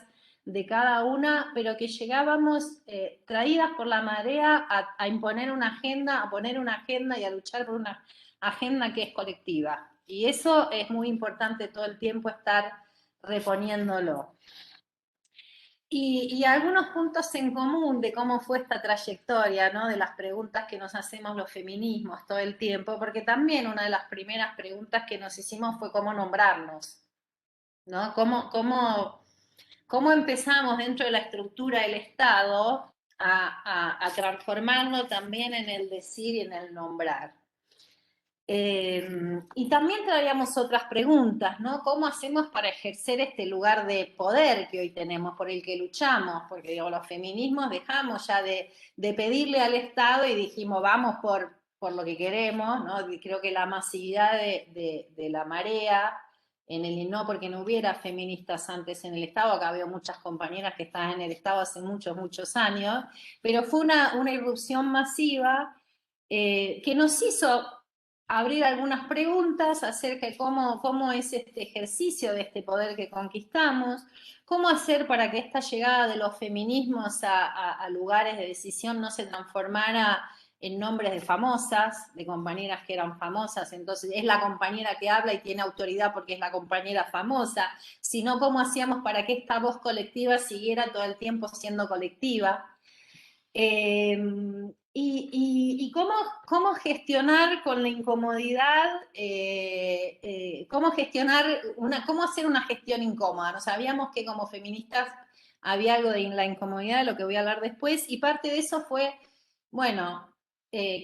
de cada una, pero que llegábamos traídas por la marea a imponer una agenda, a poner una agenda y a luchar por una agenda que es colectiva. Y eso es muy importante todo el tiempo estar reponiéndolo. Y algunos puntos en común de cómo fue esta trayectoria, ¿no? De las preguntas que nos hacemos los feminismos todo el tiempo, porque también una de las primeras preguntas que nos hicimos fue cómo nombrarnos, ¿no? ¿Cómo empezamos dentro de la estructura del Estado a transformarlo también en el decir y en el nombrar? Y también traíamos otras preguntas, ¿no? ¿Cómo hacemos para ejercer este lugar de poder que hoy tenemos, por el que luchamos? Porque digo, los feminismos dejamos ya de pedirle al Estado y dijimos, vamos por lo que queremos, ¿no? Y creo que la masividad de la marea, no porque no hubiera feministas antes en el Estado, acá veo muchas compañeras que estaban en el Estado hace muchos, muchos años, pero fue una irrupción masiva que nos hizo abrir algunas preguntas acerca de cómo es este ejercicio de este poder que conquistamos, cómo hacer para que esta llegada de los feminismos a lugares de decisión no se transformara en nombres de famosas, de compañeras que eran famosas, entonces es la compañera que habla y tiene autoridad porque es la compañera famosa, sino cómo hacíamos para que esta voz colectiva siguiera todo el tiempo siendo colectiva. Y cómo gestionar con la incomodidad, cómo hacer una gestión incómoda. No sabíamos que como feministas había algo de la incomodidad, de lo que voy a hablar después, y parte de eso fue, bueno,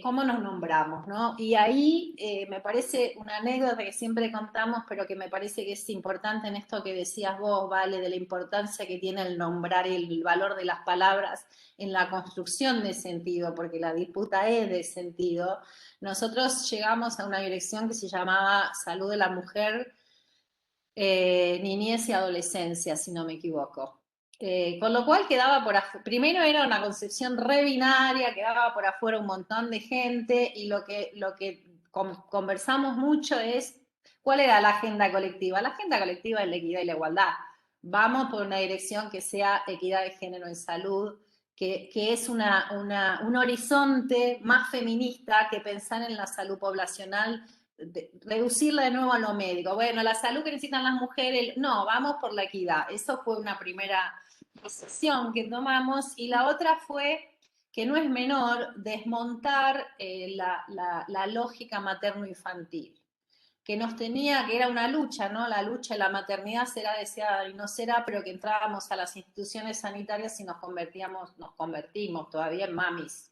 cómo nos nombramos, ¿no? Y ahí me parece una anécdota que siempre contamos, pero que me parece que es importante en esto que decías vos, Vale, de la importancia que tiene el nombrar y el valor de las palabras en la construcción de sentido, porque la disputa es de sentido. Nosotros llegamos a una dirección que se llamaba Salud de la Mujer, Niñez y Adolescencia, si no me equivoco. Con lo cual quedaba primero era una concepción re binaria, quedaba por afuera un montón de gente, y lo que conversamos mucho es cuál era la agenda colectiva. La agenda colectiva es la equidad y la igualdad. Vamos por una dirección que sea equidad de género en salud, que es un horizonte más feminista que pensar en la salud poblacional, reducirla de nuevo a lo médico. Bueno, la salud que necesitan las mujeres, no, vamos por la equidad. Eso fue una primera decisión que tomamos, y la otra fue, que no es menor, desmontar la lógica materno-infantil, que era una lucha, ¿no? La lucha de la maternidad será deseada y no será, pero que entrábamos a las instituciones sanitarias y nos convertimos todavía en mamis.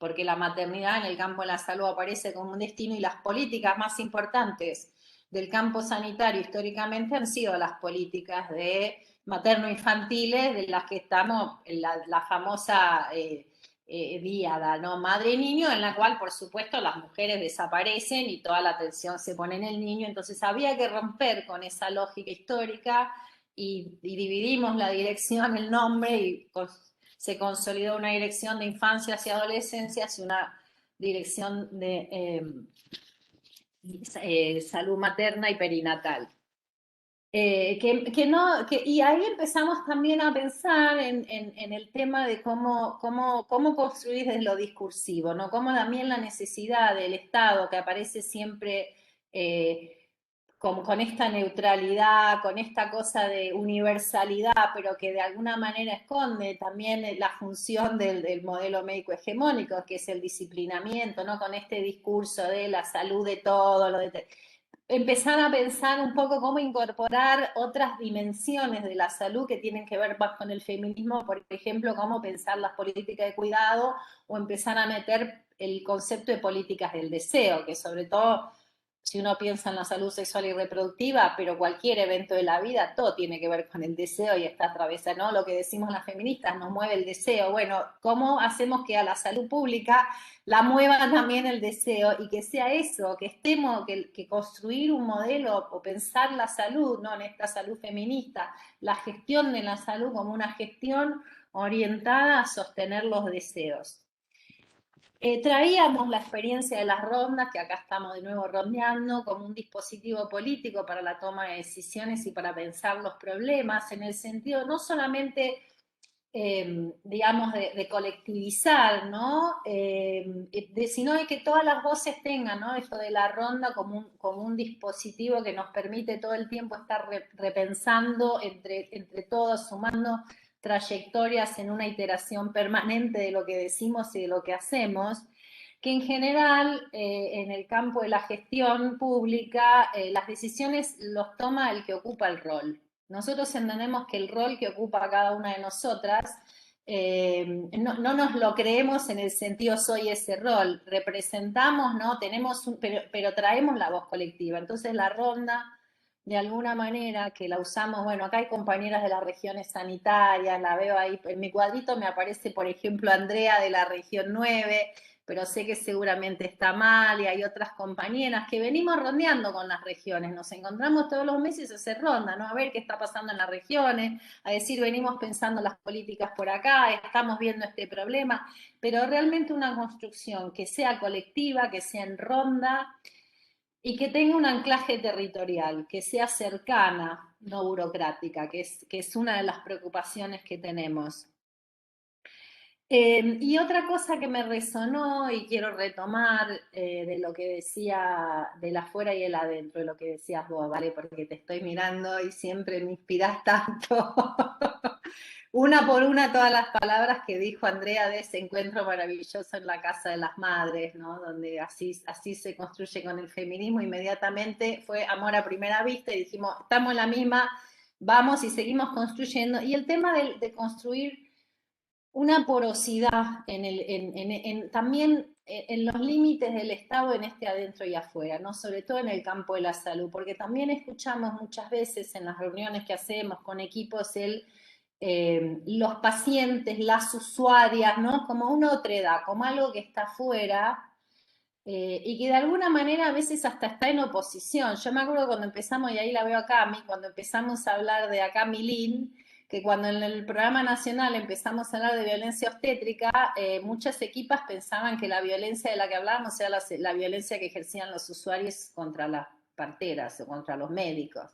porque la maternidad en el campo de la salud aparece como un destino y las políticas más importantes del campo sanitario históricamente han sido las políticas de materno-infantiles, de las que estamos en la famosa díada, ¿no? Madre y niño, en la cual, por supuesto, las mujeres desaparecen y toda la atención se pone en el niño. Entonces había que romper con esa lógica histórica y dividimos la dirección, el nombre, y se consolidó una dirección de infancias y adolescencias y una dirección de salud materna y perinatal. Y ahí empezamos también a pensar en el tema de cómo construir desde lo discursivo, ¿no? Cómo también la necesidad del Estado, que aparece siempre con esta neutralidad, con esta cosa de universalidad, pero que de alguna manera esconde también la función del modelo médico hegemónico, que es el disciplinamiento, ¿no? Con este discurso de la salud de todo, empezar a pensar un poco cómo incorporar otras dimensiones de la salud que tienen que ver más con el feminismo, por ejemplo, cómo pensar las políticas de cuidado o empezar a meter el concepto de políticas del deseo, que sobre todo si uno piensa en la salud sexual y reproductiva, pero cualquier evento de la vida, todo tiene que ver con el deseo y está atravesado, ¿no? Lo que decimos las feministas, nos mueve el deseo. Bueno, ¿cómo hacemos que a la salud pública la mueva también el deseo y que sea eso, que estemos, que construir un modelo o pensar la salud, ¿no? En esta salud feminista, la gestión de la salud como una gestión orientada a sostener los deseos. Traíamos la experiencia de las rondas, que acá estamos de nuevo rondeando, como un dispositivo político para la toma de decisiones y para pensar los problemas, en el sentido no solamente, digamos, de colectivizar, ¿no? Sino de que todas las voces tengan, ¿no? Esto de la ronda como un dispositivo que nos permite todo el tiempo estar repensando entre todos, sumando trayectorias en una iteración permanente de lo que decimos y de lo que hacemos, que en general en el campo de la gestión pública las decisiones los toma el que ocupa el rol. Nosotros entendemos que el rol que ocupa cada una de nosotras no nos lo creemos en el sentido soy ese rol, representamos, ¿no? Pero traemos la voz colectiva. Entonces la ronda, de alguna manera, que la usamos, bueno, acá hay compañeras de las regiones sanitarias, la veo ahí, en mi cuadrito me aparece, por ejemplo, Andrea de la región 9, pero sé que seguramente está mal, y hay otras compañeras que venimos rondeando con las regiones, nos encontramos todos los meses a hacer ronda, ¿no? A ver qué está pasando en las regiones, a decir, venimos pensando las políticas por acá, estamos viendo este problema, pero realmente una construcción que sea colectiva, que sea en ronda, y que tenga un anclaje territorial, que sea cercana, no burocrática, que es una de las preocupaciones que tenemos. Y otra cosa que me resonó y quiero retomar de lo que decía del afuera y el adentro, de lo que decías vos, ¿vale? Porque te estoy mirando y siempre me inspirás tanto. Una por una todas las palabras que dijo Andrea de ese encuentro maravilloso en la Casa de las Madres, ¿no? Donde así se construye con el feminismo. Inmediatamente fue amor a primera vista y dijimos, estamos en la misma, vamos y seguimos construyendo. Y el tema de construir una porosidad también en los límites del Estado en este adentro y afuera, ¿no? Sobre todo en el campo de la salud, porque también escuchamos muchas veces en las reuniones que hacemos con equipos los pacientes, las usuarias, ¿no? Como una otredad, como algo que está afuera y que de alguna manera a veces hasta está en oposición. Yo me acuerdo cuando empezamos, y ahí la veo a Cami, cuando empezamos a hablar de acá Milín, que cuando en el programa nacional empezamos a hablar de violencia obstétrica, muchas equipas pensaban que la violencia de la que hablábamos era la violencia que ejercían los usuarios contra las parteras o contra los médicos.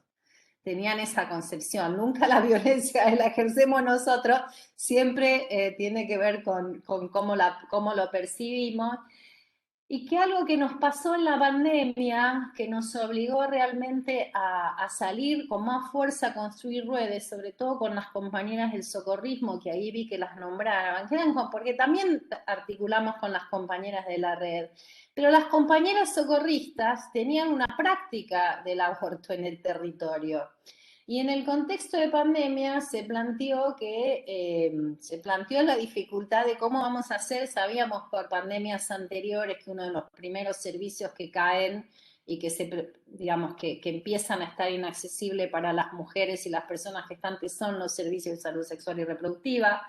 Tenían esa concepción. Nunca la violencia la ejercemos nosotros, siempre tiene que ver con cómo lo percibimos. Y que algo que nos pasó en la pandemia, que nos obligó realmente a salir con más fuerza a construir redes, sobre todo con las compañeras del socorrismo, que ahí vi que las nombraban, porque también articulamos con las compañeras de la red, pero las compañeras socorristas tenían una práctica del aborto en el territorio. Y en el contexto de pandemia se planteó la dificultad de cómo vamos a hacer. Sabíamos por pandemias anteriores que uno de los primeros servicios que caen y que digamos que empiezan a estar inaccesibles para las mujeres y las personas gestantes son los servicios de salud sexual y reproductiva.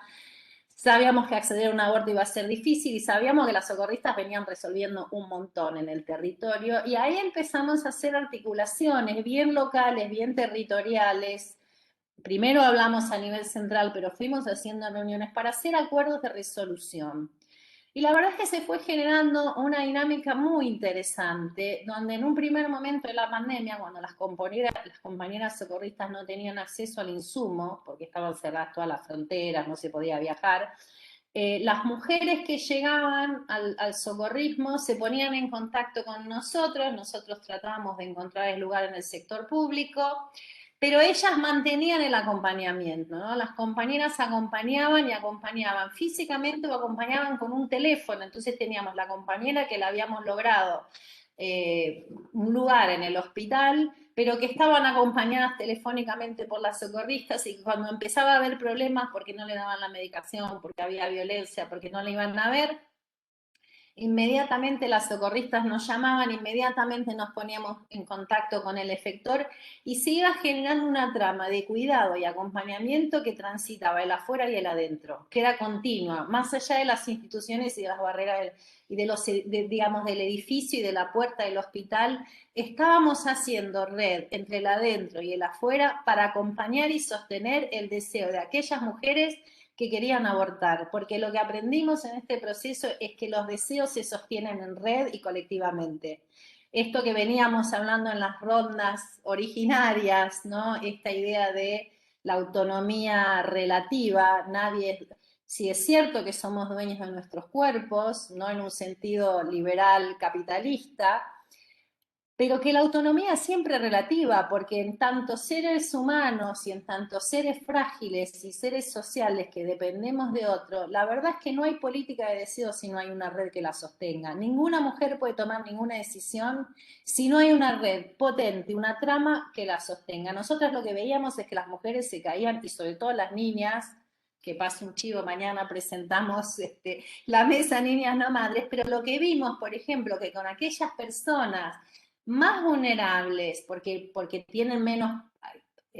Sabíamos que acceder a un aborto iba a ser difícil y sabíamos que las socorristas venían resolviendo un montón en el territorio, y ahí empezamos a hacer articulaciones bien locales, bien territoriales. Primero hablamos a nivel central, pero fuimos haciendo reuniones para hacer acuerdos de resolución. Y la verdad es que se fue generando una dinámica muy interesante, donde en un primer momento de la pandemia, cuando las compañeras socorristas no tenían acceso al insumo, porque estaban cerradas todas las fronteras, no se podía viajar, las mujeres que llegaban al socorrismo se ponían en contacto con nosotros tratábamos de encontrar el lugar en el sector público, pero ellas mantenían el acompañamiento, ¿no? Las compañeras acompañaban y acompañaban físicamente o acompañaban con un teléfono. Entonces teníamos la compañera que le habíamos logrado un lugar en el hospital, pero que estaban acompañadas telefónicamente por las socorristas, y cuando empezaba a haber problemas porque no le daban la medicación, porque había violencia, porque no le iban a ver, inmediatamente las socorristas nos llamaban, inmediatamente nos poníamos en contacto con el efector, y se iba generando una trama de cuidado y acompañamiento que transitaba el afuera y el adentro, que era continua, más allá de las instituciones y de las barreras y digamos, del edificio y de la puerta del hospital. Estábamos haciendo red entre el adentro y el afuera para acompañar y sostener el deseo de aquellas mujeres que querían abortar, porque lo que aprendimos en este proceso es que los deseos se sostienen en red y colectivamente. Esto que veníamos hablando en las rondas originarias, ¿no? Esta idea de la autonomía relativa, si es cierto que somos dueños de nuestros cuerpos, no en un sentido liberal capitalista, pero que la autonomía es siempre relativa, porque en tanto seres humanos y en tanto seres frágiles y seres sociales que dependemos de otro, la verdad es que no hay política de deseo si no hay una red que la sostenga. Ninguna mujer puede tomar ninguna decisión si no hay una red potente, una trama que la sostenga. Nosotros lo que veíamos es que las mujeres se caían, y sobre todo las niñas, que pase un chivo, mañana presentamos la mesa Niñas No Madres, pero lo que vimos, por ejemplo, que con aquellas personas más vulnerables, porque tienen menos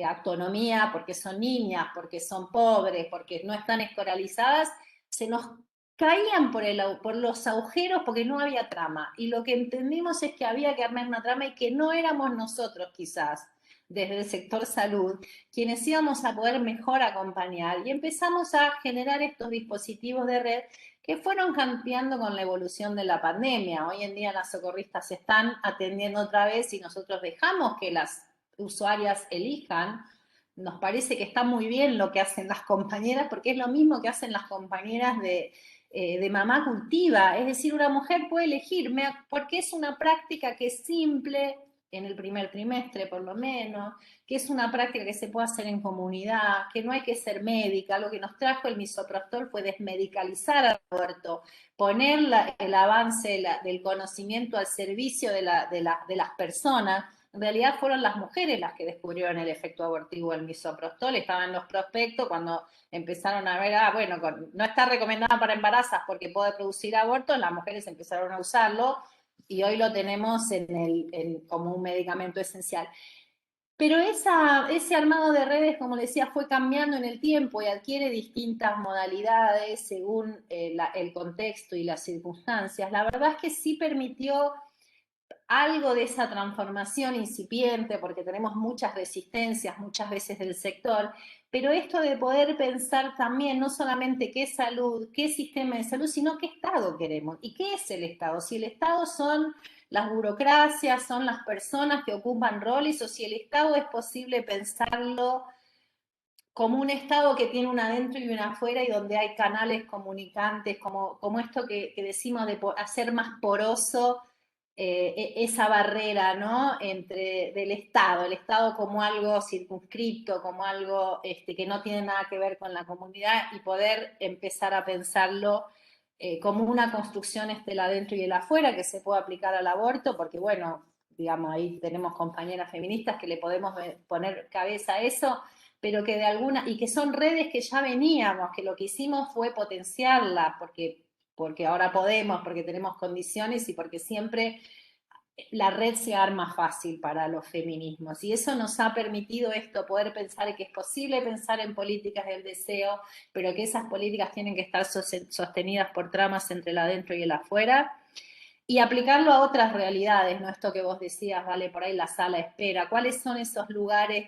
autonomía, porque son niñas, porque son pobres, porque no están escolarizadas, se nos caían por los agujeros porque no había trama. Y lo que entendimos es que había que armar una trama y que no éramos nosotros quizás, desde el sector salud, quienes íbamos a poder mejor acompañar. Y empezamos a generar estos dispositivos de red que fueron cambiando con la evolución de la pandemia. Hoy en día las socorristas se están atendiendo otra vez y nosotros dejamos que las usuarias elijan. Nos parece que está muy bien lo que hacen las compañeras, porque es lo mismo que hacen las compañeras de Mamá Cultiva. Es decir, una mujer puede elegir, porque es una práctica que es simple, en el primer trimestre por lo menos, que es una práctica que se puede hacer en comunidad, que no hay que ser médica. Lo que nos trajo el misoprostol fue desmedicalizar al aborto, poner el avance del conocimiento al servicio de las personas. En realidad fueron las mujeres las que descubrieron el efecto abortivo del misoprostol. Estaba en los prospectos cuando empezaron a ver, bueno, no está recomendada para embarazas porque puede producir abortos, las mujeres empezaron a usarlo y hoy lo tenemos como un medicamento esencial. Pero ese armado de redes, como les decía, fue cambiando en el tiempo y adquiere distintas modalidades según el contexto y las circunstancias. La verdad es que sí permitió algo de esa transformación incipiente, porque tenemos muchas resistencias muchas veces del sector, pero esto de poder pensar también no solamente qué salud, qué sistema de salud, sino qué Estado queremos. ¿Y qué es el Estado? Si el Estado son las burocracias, son las personas que ocupan roles, o si el Estado es posible pensarlo como un Estado que tiene un adentro y un afuera, y donde hay canales comunicantes, como esto que decimos de hacer más poroso esa barrera, ¿no? del Estado, el Estado como algo circunscripto, como algo que no tiene nada que ver con la comunidad, y poder empezar a pensarlo como una construcción del adentro y el afuera que se puede aplicar al aborto, porque bueno, digamos, ahí tenemos compañeras feministas que le podemos poner cabeza a eso, pero que de alguna, y que son redes que ya veníamos, que lo que hicimos fue potenciarla, porque ahora podemos, porque tenemos condiciones y porque siempre la red se arma fácil para los feminismos. Y eso nos ha permitido esto, poder pensar que es posible pensar en políticas del deseo, pero que esas políticas tienen que estar sostenidas por tramas entre el adentro y el afuera, y aplicarlo a otras realidades, ¿no? Esto que vos decías, vale, por ahí la sala de espera. ¿Cuáles son esos lugares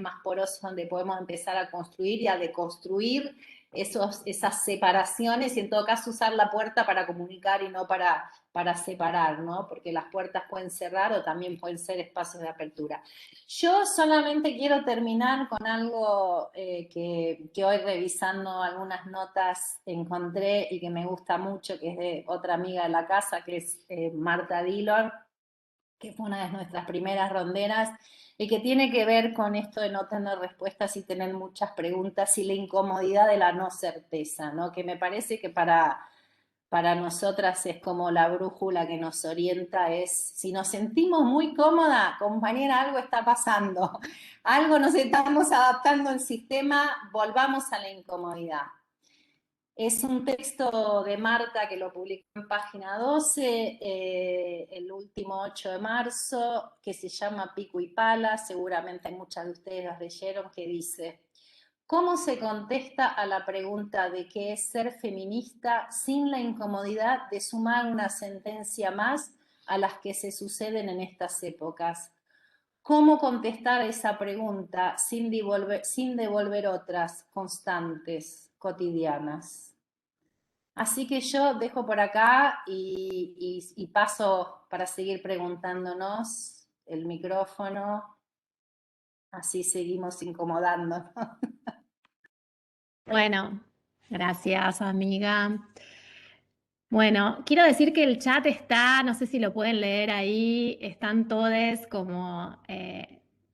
más porosos donde podemos empezar a construir y a deconstruir esas separaciones, y en todo caso usar la puerta para comunicar y no para separar, ¿no? Porque las puertas pueden cerrar o también pueden ser espacios de apertura. Yo solamente quiero terminar con algo que hoy, revisando algunas notas, encontré y que me gusta mucho, que es de otra amiga de la casa, que es Marta Dillon, que fue una de nuestras primeras ronderas, y que tiene que ver con esto de no tener respuestas y tener muchas preguntas, y la incomodidad de la no certeza, ¿no? Que me parece que para nosotras es como la brújula que nos orienta, es si nos sentimos muy cómoda, compañera, algo está pasando, algo nos estamos adaptando al sistema, volvamos a la incomodidad. Es un texto de Marta que lo publicó en Página 12 el último 8 de marzo, que se llama Pico y Pala, seguramente muchas de ustedes las leyeron, que dice: ¿cómo se contesta a la pregunta de qué es ser feminista sin la incomodidad de sumar una sentencia más a las que se suceden en estas épocas? ¿Cómo contestar a esa pregunta sin devolver otras constantes, cotidianas? Así que yo dejo por acá y paso para seguir preguntándonos el micrófono, así seguimos incomodándonos. Bueno, gracias, amiga. Bueno, quiero decir que el chat está, no sé si lo pueden leer ahí, están todos como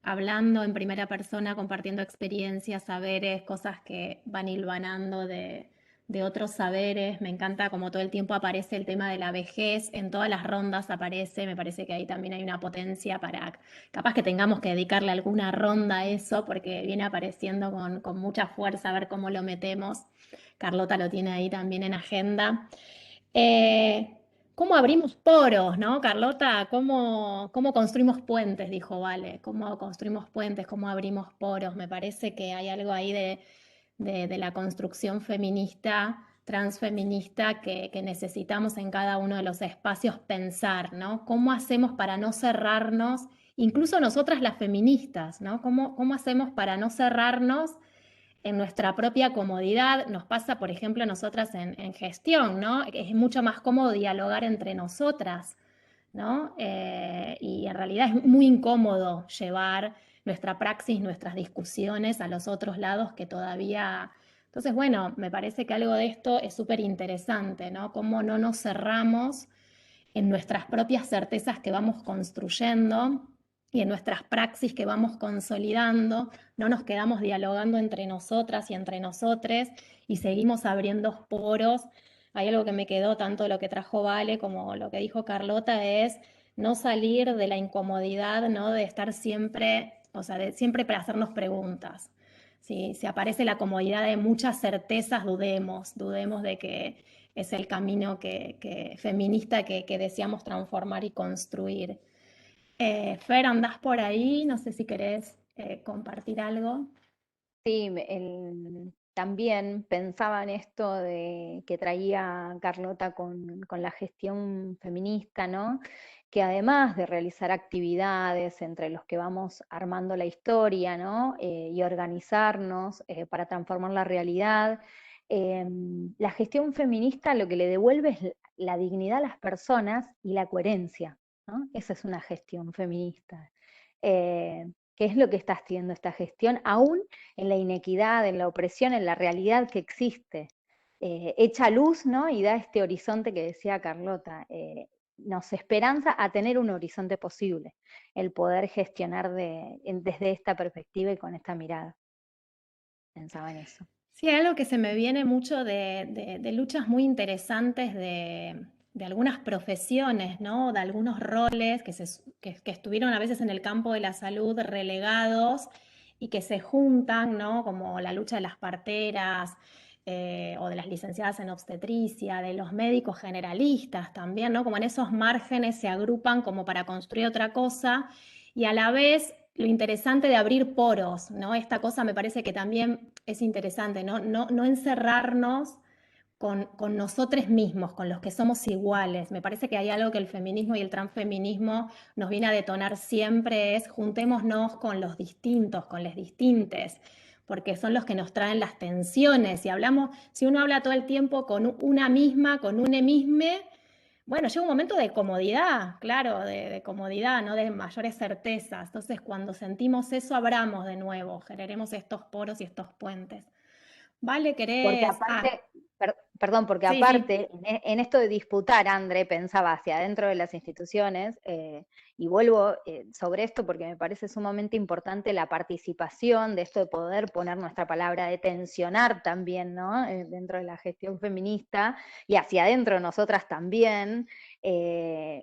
hablando en primera persona, compartiendo experiencias, saberes, cosas que van hilvanando de otros saberes. Me encanta como todo el tiempo aparece el tema de la vejez, en todas las rondas aparece, me parece que ahí también hay una potencia para, capaz que tengamos que dedicarle alguna ronda a eso, porque viene apareciendo con mucha fuerza, a ver cómo lo metemos. Carlota lo tiene ahí también en agenda. ¿Cómo abrimos poros, no, Carlota? ¿Cómo construimos puentes? Dijo Vale. ¿Cómo construimos puentes? ¿Cómo abrimos poros? Me parece que hay algo ahí de la construcción feminista, transfeminista, que necesitamos en cada uno de los espacios pensar, ¿no? ¿Cómo hacemos para no cerrarnos? Incluso nosotras las feministas, ¿no? ¿Cómo hacemos para no cerrarnos en nuestra propia comodidad? Nos pasa, por ejemplo, a nosotras en gestión, ¿no? Es mucho más cómodo dialogar entre nosotras, ¿no? Y en realidad es muy incómodo llevar nuestra praxis, nuestras discusiones a los otros lados que todavía... Entonces, bueno, me parece que algo de esto es súper interesante, ¿no? Cómo no nos cerramos en nuestras propias certezas que vamos construyendo y en nuestras praxis que vamos consolidando, no nos quedamos dialogando entre nosotras y entre nosotres y seguimos abriendo poros. Hay algo que me quedó tanto de lo que trajo Vale como lo que dijo Carlota, es no salir de la incomodidad, ¿no? De estar siempre, o sea, de siempre para hacernos preguntas. Si aparece la comodidad de muchas certezas, dudemos de que es el camino feminista que deseamos transformar y construir. Fer, andás por ahí, no sé si querés compartir algo. Sí, también pensaba en esto de que traía Carlota con la gestión feminista, ¿no? Que además de realizar actividades entre los que vamos armando la historia, ¿no? Y organizarnos para transformar la realidad, la gestión feminista lo que le devuelve es la dignidad a las personas y la coherencia, ¿no? Esa es una gestión feminista. ¿Qué es lo que está haciendo esta gestión? Aún en la inequidad, en la opresión, en la realidad que existe. Echa luz, ¿no? Y da este horizonte que decía Carlota. Nos esperanza a tener un horizonte posible, el poder gestionar desde esta perspectiva y con esta mirada. Pensaba en eso. Sí, hay algo que se me viene mucho de luchas muy interesantes de de algunas profesiones, ¿no? De algunos roles que estuvieron a veces en el campo de la salud relegados y que se juntan, ¿no? Como la lucha de las parteras, o de las licenciadas en obstetricia, de los médicos generalistas también, ¿no? Como en esos márgenes se agrupan como para construir otra cosa, y a la vez lo interesante de abrir poros, ¿no? Esta cosa me parece que también es interesante, ¿no? No encerrarnos con nosotros mismos, con los que somos iguales. Me parece que hay algo que el feminismo y el transfeminismo nos viene a detonar siempre, es juntémonos con los distintos, con las distintes, porque son los que nos traen las tensiones. Si uno habla todo el tiempo con una misma, con un emisme, bueno, llega un momento de comodidad, claro, de comodidad, no de mayores certezas. Entonces, cuando sentimos eso, abramos de nuevo, generemos estos poros y estos puentes. Vale, Porque querés. aparte, perdón, porque Sí, sí. aparte, en esto de disputar, André, pensaba hacia adentro de las instituciones, y vuelvo sobre esto porque me parece sumamente importante la participación de esto de poder poner nuestra palabra, de tensionar también, ¿no? Dentro de la gestión feminista y hacia adentro nosotras también,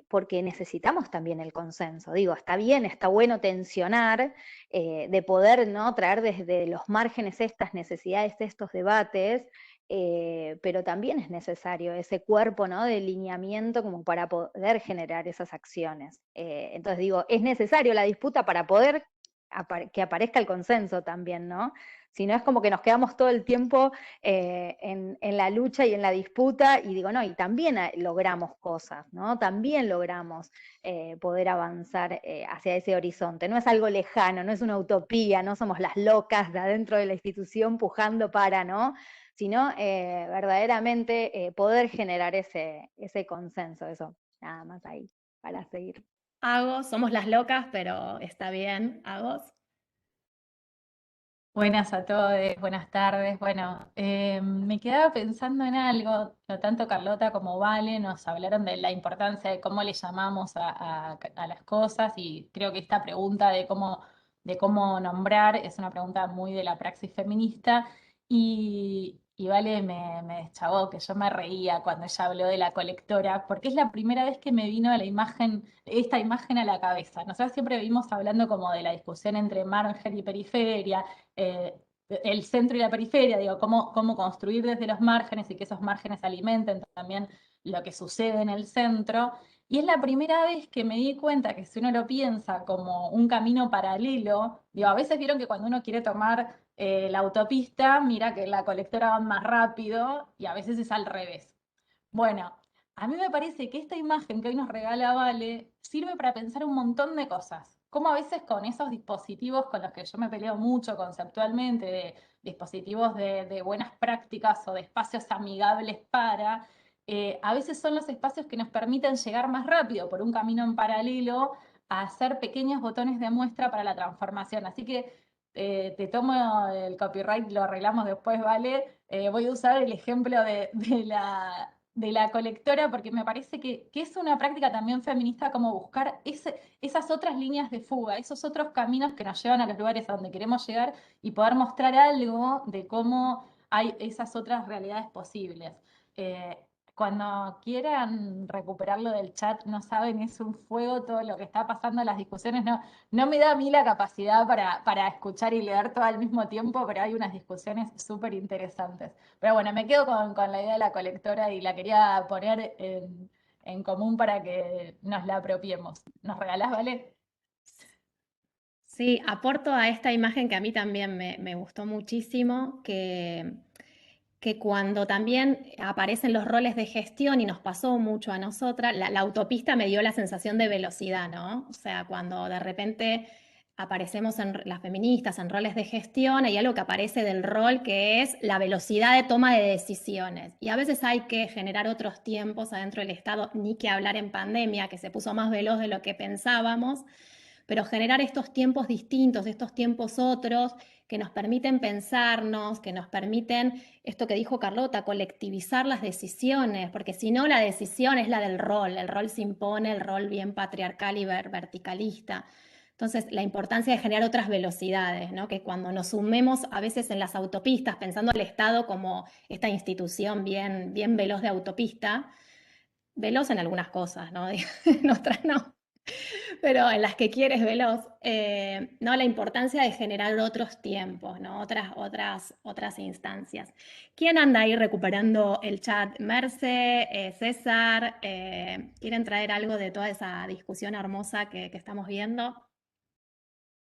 porque necesitamos también el consenso. Digo, está bien, está bueno tensionar, de poder, ¿no? Traer desde los márgenes estas necesidades, estos debates, pero también es necesario ese cuerpo, ¿no? De lineamiento como para poder generar esas acciones. Entonces digo, es necesario la disputa para poder que aparezca el consenso también, ¿no? Si no es como que nos quedamos todo el tiempo en la lucha y en la disputa, y digo, no, y también logramos cosas, ¿no? También logramos poder avanzar hacia ese horizonte. No es algo lejano, no es una utopía, no somos las locas de adentro de la institución pujando para, ¿no? Sino verdaderamente poder generar ese consenso, eso, nada más ahí, para seguir. Agos, somos las locas, pero está bien, Agos. Buenas a todos, buenas tardes. Bueno, me quedaba pensando en algo, no tanto Carlota como Vale nos hablaron de la importancia de cómo le llamamos a las cosas, y creo que esta pregunta de cómo nombrar es una pregunta muy de la praxis feminista, y Vale me deschavó que yo me reía cuando ella habló de la colectora, porque es la primera vez que me vino esta imagen a la cabeza. Nosotros siempre vivimos hablando como de la discusión entre margen y periferia, el centro y la periferia, digo, cómo construir desde los márgenes y que esos márgenes alimenten también lo que sucede en el centro. Y es la primera vez que me di cuenta que si uno lo piensa como un camino paralelo, digo, a veces vieron que cuando uno quiere tomar la autopista, mira que la colectora va más rápido y a veces es al revés. Bueno, a mí me parece que esta imagen que hoy nos regala Vale sirve para pensar un montón de cosas. Como a veces con esos dispositivos con los que yo me peleo mucho conceptualmente, de dispositivos de buenas prácticas o de espacios amigables para, a veces son los espacios que nos permiten llegar más rápido por un camino en paralelo a hacer pequeños botones de muestra para la transformación. Así que te tomo el copyright, lo arreglamos después, ¿vale? Voy a usar el ejemplo de la colectora porque me parece que es una práctica también feminista, como buscar esas otras líneas de fuga, esos otros caminos que nos llevan a los lugares a donde queremos llegar y poder mostrar algo de cómo hay esas otras realidades posibles. Eh, Cuando quieran recuperarlo del chat, no saben, es un fuego todo lo que está pasando en las discusiones. No me da a mí la capacidad para escuchar y leer todo al mismo tiempo, pero hay unas discusiones súper interesantes. Pero bueno, me quedo con la idea de la colectora y la quería poner en común para que nos la apropiemos. ¿Nos regalás, Vale? Sí, aporto a esta imagen que a mí también me gustó muchísimo, que cuando también aparecen los roles de gestión, y nos pasó mucho a nosotras, la autopista me dio la sensación de velocidad, ¿no? O sea, cuando de repente aparecemos las feministas en roles de gestión, hay algo que aparece del rol que es la velocidad de toma de decisiones. Y a veces hay que generar otros tiempos adentro del Estado, ni que hablar en pandemia, que se puso más veloz de lo que pensábamos, pero generar estos tiempos distintos, estos tiempos otros, que nos permiten pensarnos, que nos permiten, esto que dijo Carlota, colectivizar las decisiones, porque si no, la decisión es la del rol, el rol se impone, el rol bien patriarcal y verticalista. Entonces, la importancia de generar otras velocidades, ¿no? Que cuando nos sumemos a veces en las autopistas, pensando al Estado como esta institución bien veloz de autopista, veloz en algunas cosas, ¿no? En otras no, pero en las que quieres veloz, ¿no? La importancia de generar otros tiempos, ¿no? Otras instancias. ¿Quién anda ahí recuperando el chat? Merce, César, ¿quieren traer algo de toda esa discusión hermosa que estamos viendo?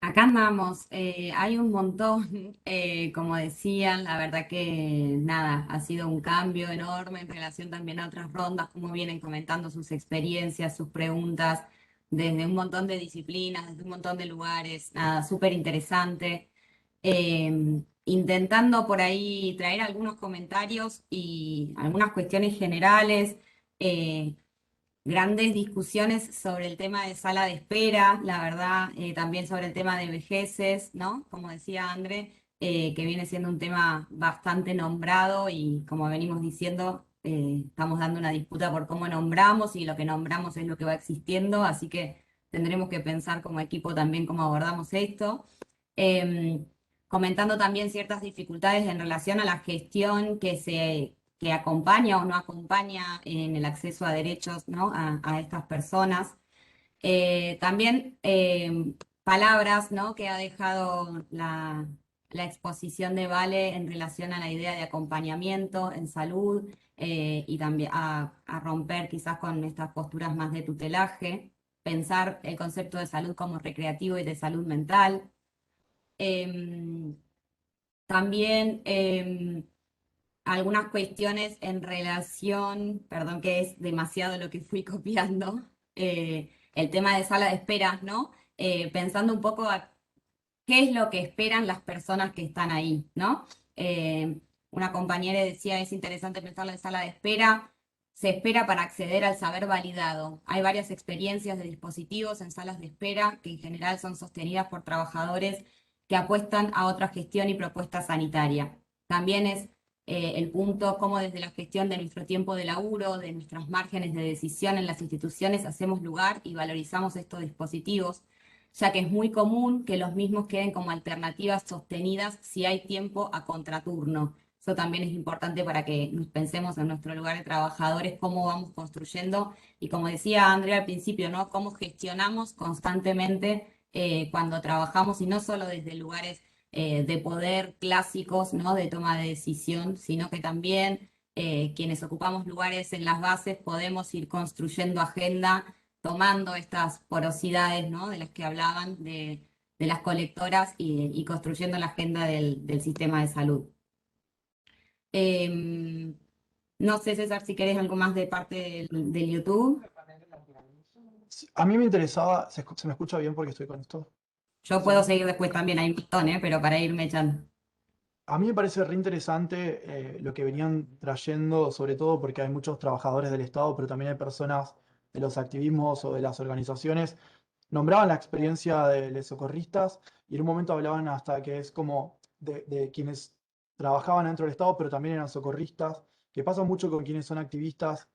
Acá andamos, hay un montón, como decían, la verdad que nada, ha sido un cambio enorme en relación también a otras rondas, como vienen comentando sus experiencias, sus preguntas, desde un montón de disciplinas, desde un montón de lugares, nada, súper interesante. Intentando por ahí traer algunos comentarios y algunas cuestiones generales. eh, Grandes discusiones sobre el tema de sala de espera, la verdad, también sobre el tema de vejeces, ¿no? Como decía André, que viene siendo un tema bastante nombrado y como venimos diciendo, estamos dando una disputa por cómo nombramos y lo que nombramos es lo que va existiendo, así que tendremos que pensar como equipo también cómo abordamos esto. Em, Comentando también ciertas dificultades en relación a la gestión que acompaña o no acompaña en el acceso a derechos, ¿no? a estas personas. También palabras, ¿no? que ha dejado la exposición de Vale en relación a la idea de acompañamiento en salud y también a romper quizás con estas posturas más de tutelaje, pensar el concepto de salud como recreativo y de salud mental. Em, También algunas cuestiones en relación, perdón que es demasiado lo que fui copiando, el tema de sala de espera, ¿no? Pensando un poco a qué es lo que esperan las personas que están ahí, ¿no? Una compañera decía, es interesante pensar la sala de espera, se espera para acceder al saber validado. Hay varias experiencias de dispositivos en salas de espera que en general son sostenidas por trabajadores que apuestan a otra gestión y propuesta sanitaria. También es el punto cómo desde la gestión de nuestro tiempo de laburo, de nuestros márgenes de decisión en las instituciones, hacemos lugar y valorizamos estos dispositivos, ya que es muy común que los mismos queden como alternativas sostenidas si hay tiempo a contraturno. Eso también es importante para que nos pensemos en nuestro lugar de trabajadores, cómo vamos construyendo y como decía Andrea al principio, ¿no? Cómo gestionamos constantemente cuando trabajamos y no solo desde lugares de poder clásicos, ¿no? De toma de decisión, sino que también quienes ocupamos lugares en las bases podemos ir construyendo agenda tomando estas porosidades, ¿no? de las que hablaban, de las colectoras y construyendo la agenda del sistema de salud. No sé, César, si querés algo más de parte del YouTube. A mí me interesaba, ¿se me escucha bien porque estoy con esto? Yo puedo seguir después también, hay un montón, pero para irme echando. A mí me parece re interesante lo que venían trayendo, sobre todo porque hay muchos trabajadores del Estado, pero también hay personas de los activismos o de las organizaciones. Nombraban la experiencia de los socorristas y en un momento hablaban hasta que es como de quienes trabajaban dentro del Estado, pero también eran socorristas, que pasa mucho con quienes son activistas,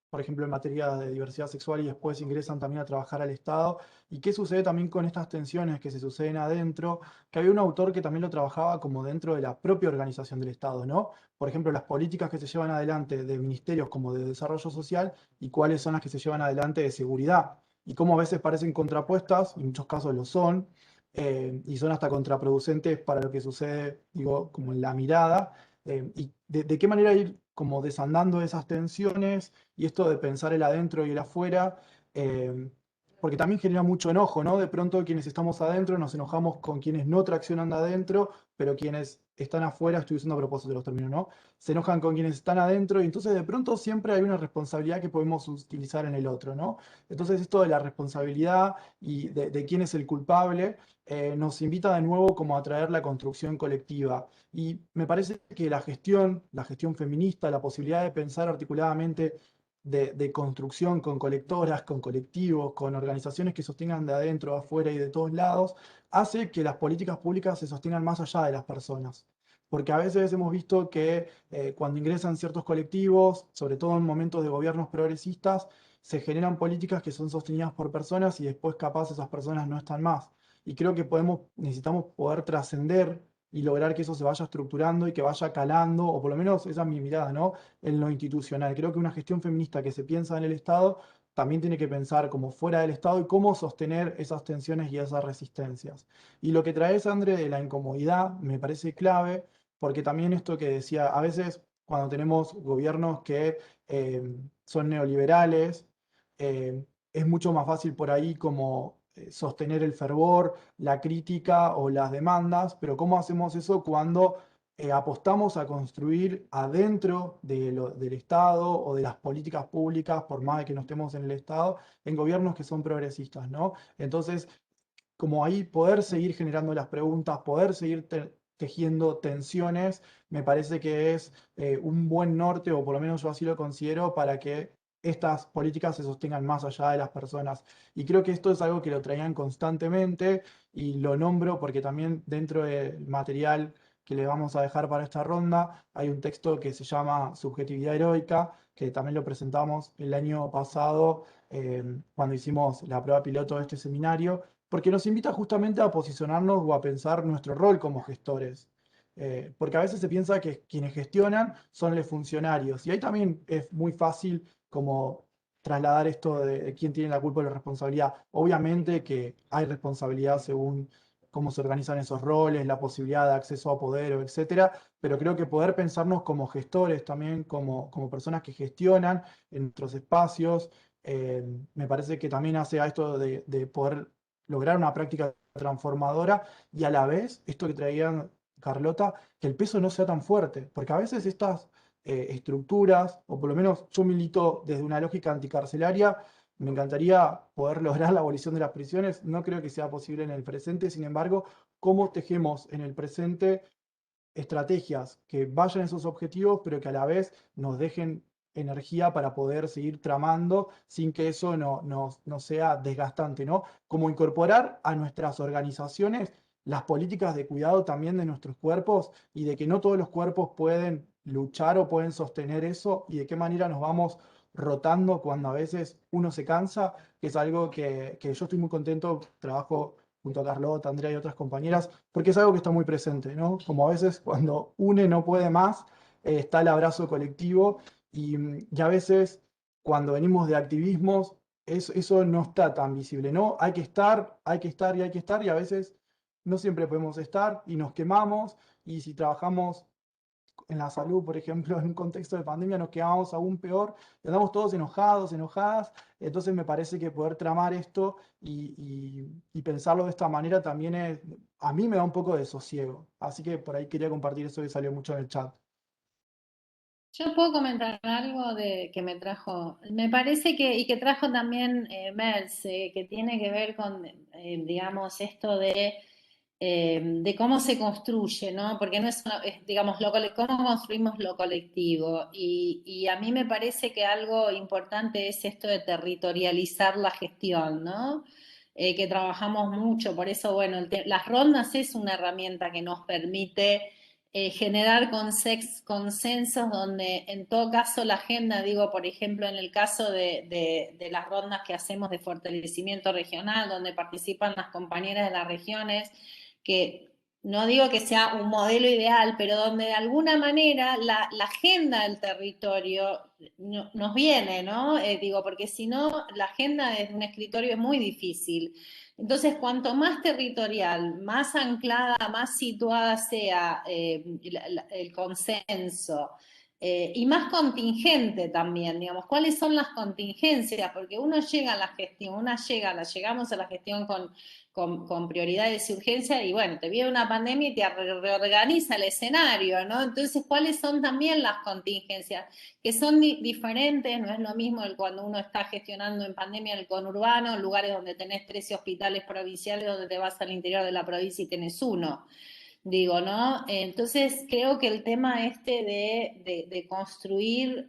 por ejemplo, en materia de diversidad sexual y después ingresan también a trabajar al Estado. ¿Y qué sucede también con estas tensiones que se suceden adentro? Que había un autor que también lo trabajaba como dentro de la propia organización del Estado, ¿no? Por ejemplo, las políticas que se llevan adelante de ministerios como de desarrollo social y cuáles son las que se llevan adelante de seguridad. Y cómo a veces parecen contrapuestas, y en muchos casos lo son, y son hasta contraproducentes para lo que sucede, digo, como en la mirada, y de qué manera ir como desandando esas tensiones y esto de pensar el adentro y el afuera, porque también genera mucho enojo, ¿no? De pronto quienes estamos adentro nos enojamos con quienes no traccionan de adentro, pero quienes están afuera, estoy usando a propósito de los términos, ¿no? Se enojan con quienes están adentro y entonces de pronto siempre hay una responsabilidad que podemos utilizar en el otro, ¿no? Entonces esto de la responsabilidad y de quién es el culpable nos invita de nuevo como a traer la construcción colectiva. Y me parece que la gestión feminista, la posibilidad de pensar articuladamente de construcción con colectoras, con colectivos, con organizaciones que sostengan de adentro, de afuera y de todos lados, hace que las políticas públicas se sostengan más allá de las personas. Porque a veces hemos visto que cuando ingresan ciertos colectivos, sobre todo en momentos de gobiernos progresistas, se generan políticas que son sostenidas por personas y después capaz esas personas no están más. Y creo que necesitamos poder trascender y lograr que eso se vaya estructurando y que vaya calando, o por lo menos esa es mi mirada, ¿no? En lo institucional. Creo que una gestión feminista que se piensa en el Estado también tiene que pensar como fuera del Estado y cómo sostener esas tensiones y esas resistencias. Y lo que traes, André, de la incomodidad me parece clave, porque también esto que decía, a veces cuando tenemos gobiernos que son neoliberales, es mucho más fácil por ahí como sostener el fervor, la crítica o las demandas, pero ¿cómo hacemos eso cuando apostamos a construir adentro del Estado o de las políticas públicas, por más de que no estemos en el Estado, en gobiernos que son progresistas, ¿no? Entonces, como ahí poder seguir generando las preguntas, poder seguir tejiendo tensiones, me parece que es un buen norte, o por lo menos yo así lo considero, para que estas políticas se sostengan más allá de las personas. Y creo que esto es algo que lo traían constantemente y lo nombro porque también dentro del material que le vamos a dejar para esta ronda hay un texto que se llama Subjetividad Heroica, que también lo presentamos el año pasado cuando hicimos la prueba piloto de este seminario, porque nos invita justamente a posicionarnos o a pensar nuestro rol como gestores. Porque a veces se piensa que quienes gestionan son los funcionarios, y ahí también es muy fácil como trasladar esto de quién tiene la culpa o la responsabilidad. Obviamente que hay responsabilidad según cómo se organizan esos roles, la posibilidad de acceso a poder, o etcétera, pero creo que poder pensarnos como gestores también, como personas que gestionan en nuestros espacios, me parece que también hace a esto de poder lograr una práctica transformadora y a la vez, esto que traía Carlota, que el peso no sea tan fuerte, porque a veces estas estructuras, o por lo menos yo milito desde una lógica anticarcelaria, me encantaría poder lograr la abolición de las prisiones, no creo que sea posible en el presente, sin embargo, cómo tejemos en el presente estrategias que vayan a esos objetivos, pero que a la vez nos dejen energía para poder seguir tramando sin que eso no sea desgastante, ¿no? Como incorporar a nuestras organizaciones las políticas de cuidado también de nuestros cuerpos y de que no todos los cuerpos pueden luchar o pueden sostener eso y de qué manera nos vamos rotando cuando a veces uno se cansa, que es algo que yo estoy muy contento, trabajo junto a Carlota, Andrea y otras compañeras, porque es algo que está muy presente, ¿no? Como a veces cuando une no puede más, está el abrazo colectivo y a veces cuando venimos de activismos, eso no está tan visible, ¿no? Hay que estar, hay que estar y hay que estar y a veces no siempre podemos estar y nos quemamos y si trabajamos en la salud, por ejemplo, en un contexto de pandemia nos quedamos aún peor, y andamos todos enojados, enojadas, entonces me parece que poder tramar esto y pensarlo de esta manera también a mí me da un poco de sosiego, así que por ahí quería compartir eso que salió mucho en el chat. Yo puedo comentar algo que me trajo, me parece que trajo también Mels, que tiene que ver con, digamos, esto de cómo se construye, ¿no? Porque no es, digamos, cómo construimos lo colectivo. Y a mí me parece que algo importante es esto de territorializar la gestión, ¿no? Que trabajamos mucho, por eso, bueno, las rondas es una herramienta que nos permite generar consensos donde en todo caso la agenda, digo, por ejemplo, en el caso de las rondas que hacemos de fortalecimiento regional, donde participan las compañeras de las regiones, que no digo que sea un modelo ideal, pero donde de alguna manera la agenda del territorio nos viene, ¿no? Digo, porque si no, la agenda desde un escritorio es muy difícil. Entonces, cuanto más territorial, más anclada, más situada sea el consenso, y más contingente también, digamos, ¿cuáles son las contingencias? Porque uno llega a la gestión, llegamos a la gestión con prioridades y urgencias y bueno, te viene una pandemia y te reorganiza el escenario, ¿no? Entonces, ¿cuáles son también las contingencias? Que son diferentes, no es lo mismo cuando uno está gestionando en pandemia en el conurbano, en lugares donde tenés 13 hospitales provinciales, donde te vas al interior de la provincia y tenés uno. Digo, ¿no? Entonces creo que el tema de construir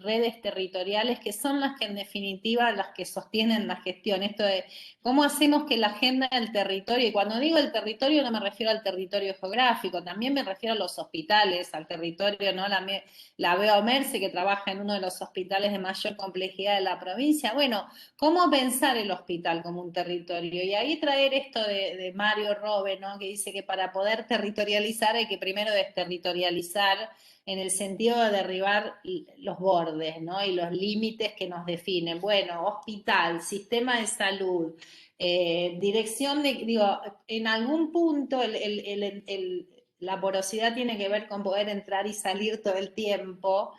redes territoriales que son las que en definitiva las que sostienen la gestión, esto de cómo hacemos que la agenda del territorio, y cuando digo el territorio no me refiero al territorio geográfico, también me refiero a los hospitales, al territorio, ¿no? La veo a Merce que trabaja en uno de los hospitales de mayor complejidad de la provincia, bueno, ¿cómo pensar el hospital como un territorio? Y ahí traer esto de Mario Robe, ¿no? Que dice que para poder desterritorializar, hay que primero desterritorializar en el sentido de derribar los bordes, ¿no? Y los límites que nos definen. Bueno, hospital, sistema de salud, dirección de, digo, en algún punto la porosidad tiene que ver con poder entrar y salir todo el tiempo.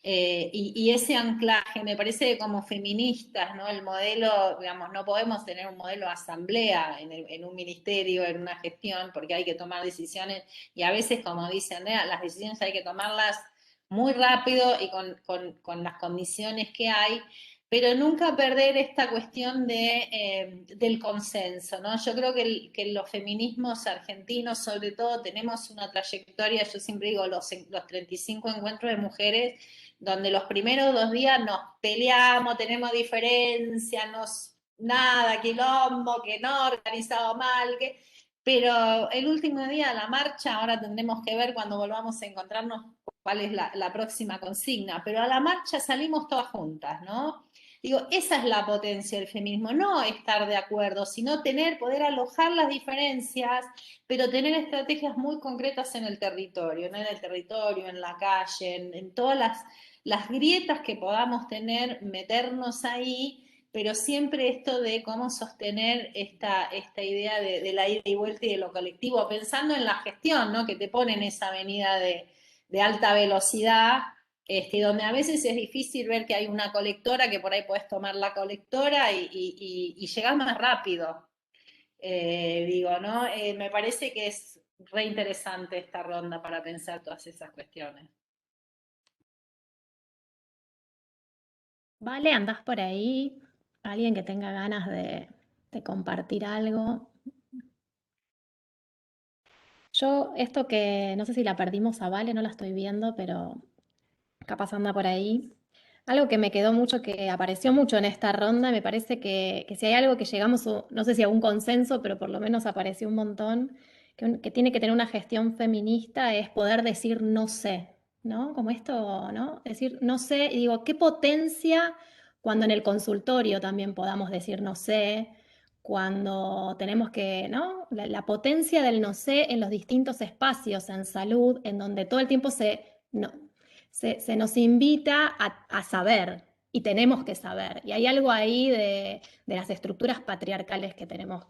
Y ese anclaje, me parece que como feministas, ¿no? El modelo, digamos, no podemos tener un modelo de asamblea en un ministerio, en una gestión, porque hay que tomar decisiones y a veces, como dice Andrea, las decisiones hay que tomarlas muy rápido y con las condiciones que hay, pero nunca perder esta cuestión del consenso, ¿no? Yo creo que los feminismos argentinos, sobre todo, tenemos una trayectoria, yo siempre digo, los 35 encuentros de mujeres, donde los primeros 2 días nos peleamos, tenemos diferencias, nada, quilombo, que no, organizado mal, pero el último día de la marcha, ahora tendremos que ver cuando volvamos a encontrarnos cuál es la próxima consigna, pero a la marcha salimos todas juntas, ¿no? Digo, esa es la potencia del feminismo, no estar de acuerdo, sino poder alojar las diferencias, pero tener estrategias muy concretas en el territorio, ¿no? En el territorio, en la calle, en todas las grietas que podamos tener, meternos ahí, pero siempre esto de cómo sostener esta idea de la ida y vuelta y de lo colectivo, pensando en la gestión, ¿no? Que te ponen esa avenida de alta velocidad, donde a veces es difícil ver que hay una colectora, que por ahí puedes tomar la colectora y llegar más rápido. Digo, ¿no? Me parece que es re interesante esta ronda para pensar todas esas cuestiones. Vale, andás por ahí, alguien que tenga ganas de compartir algo. Yo, esto que no sé si la perdimos a Vale, no la estoy viendo, pero capaz anda por ahí. Algo que me quedó mucho, que apareció mucho en esta ronda, me parece que si hay algo que llegamos, no sé si a un consenso, pero por lo menos apareció un montón, que tiene que tener una gestión feminista, es poder decir no sé, ¿no? Como esto, ¿no? Decir no sé, y digo, qué potencia cuando en el consultorio también podamos decir no sé, cuando tenemos que, ¿no? La potencia del no sé en los distintos espacios, en salud, en donde todo el tiempo se nos invita a saber y tenemos que saber. Y hay algo ahí de las estructuras patriarcales que tenemos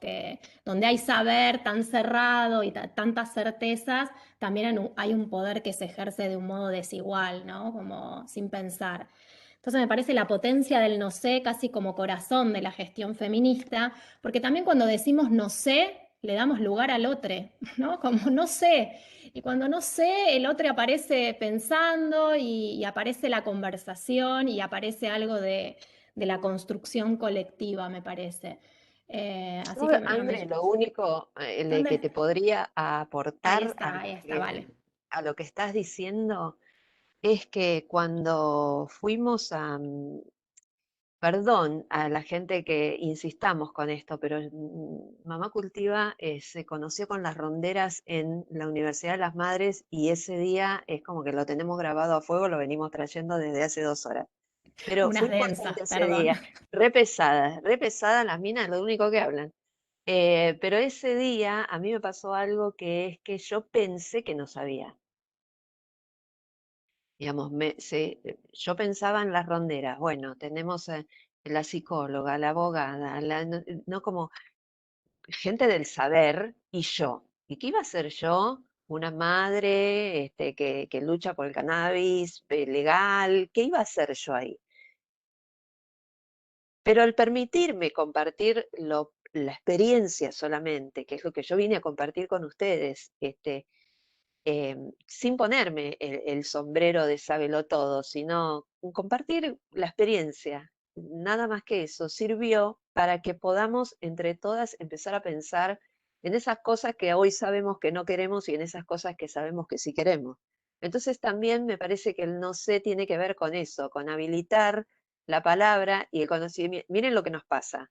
donde hay saber tan cerrado y tantas certezas, también hay un poder que se ejerce de un modo desigual, ¿no? Como sin pensar. Entonces me parece la potencia del no sé casi como corazón de la gestión feminista, porque también cuando decimos no sé, le damos lugar al otro, ¿no? Como no sé. Y cuando no sé, el otro aparece pensando y aparece la conversación y aparece algo de la construcción colectiva, me parece. Así Yo, que André, lo único que te podría aportar ahí está, vale. a lo que estás diciendo es que cuando fuimos perdón a la gente que insistamos con esto, pero Mamá Cultiva se conoció con las ronderas en la Universidad de las Madres y ese día es como que lo tenemos grabado a fuego, lo venimos trayendo desde hace 2 horas. Pero Unas fue densas, importante ese perdón. día, re pesada las minas, es lo único que hablan. Pero ese día a mí me pasó algo que es que yo pensé que no sabía. Digamos, yo pensaba en las ronderas, bueno, tenemos la psicóloga, la abogada, no como gente del saber y yo. ¿Y qué iba a ser yo? Una madre que lucha por el cannabis legal, ¿qué iba a hacer yo ahí? Pero al permitirme compartir la experiencia solamente, que es lo que yo vine a compartir con ustedes, sin ponerme el sombrero de sábelo todo, sino compartir la experiencia, nada más que eso, sirvió para que podamos entre todas empezar a pensar en esas cosas que hoy sabemos que no queremos y en esas cosas que sabemos que sí queremos. Entonces también me parece que el no sé tiene que ver con eso, con habilitar la palabra y el conocimiento. Miren lo que nos pasa.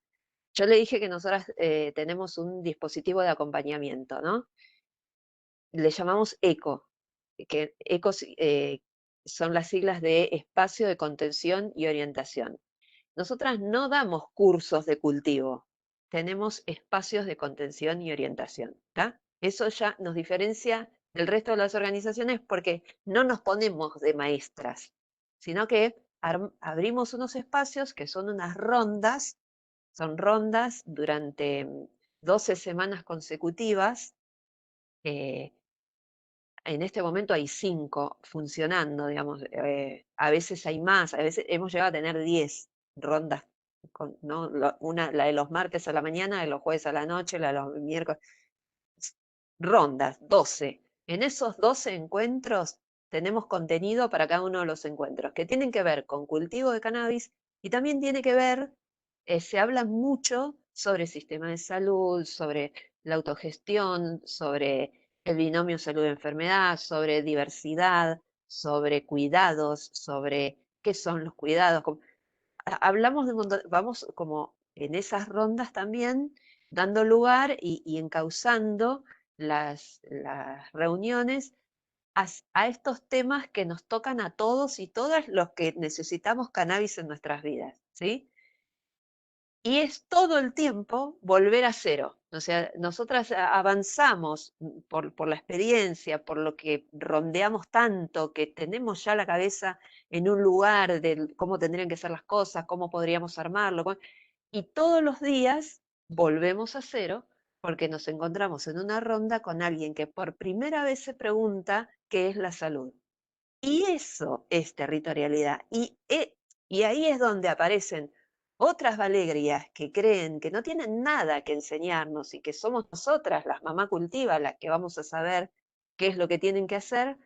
Yo le dije que nosotras tenemos un dispositivo de acompañamiento, ¿no? Le llamamos ECO, que ECO son las siglas de Espacio de Contención y Orientación. Nosotras no damos cursos de cultivo, tenemos espacios de contención y orientación, ¿tá? Eso ya nos diferencia del resto de las organizaciones porque no nos ponemos de maestras, sino que abrimos unos espacios que son unas rondas, son rondas durante 12 semanas consecutivas. En este momento hay 5 funcionando, digamos, a veces hay más, a veces hemos llegado a tener 10 rondas, ¿no? La de los martes a la mañana, la de los jueves a la noche, la de los miércoles, rondas, 12. En esos 12 encuentros tenemos contenido para cada uno de los encuentros, que tienen que ver con cultivo de cannabis y también tiene que ver, se habla mucho sobre sistema de salud, sobre la autogestión, sobre el binomio salud-enfermedad, sobre diversidad, sobre cuidados, sobre qué son los cuidados. Hablamos de un montón, vamos como en esas rondas también dando lugar y encauzando las reuniones a estos temas que nos tocan a todos y todas los que necesitamos cannabis en nuestras vidas, ¿sí? Y es todo el tiempo volver a cero. O sea, nosotras avanzamos por la experiencia, por lo que rondeamos tanto, que tenemos ya la cabeza en un lugar de cómo tendrían que ser las cosas, cómo podríamos armarlo. Y todos los días volvemos a cero porque nos encontramos en una ronda con alguien que por primera vez se pregunta qué es la salud. Y eso es territorialidad. Y ahí es donde aparecen otras valegrias que creen que no tienen nada que enseñarnos y que somos nosotras, las mamá cultiva, las que vamos a saber qué es lo que tienen que hacer,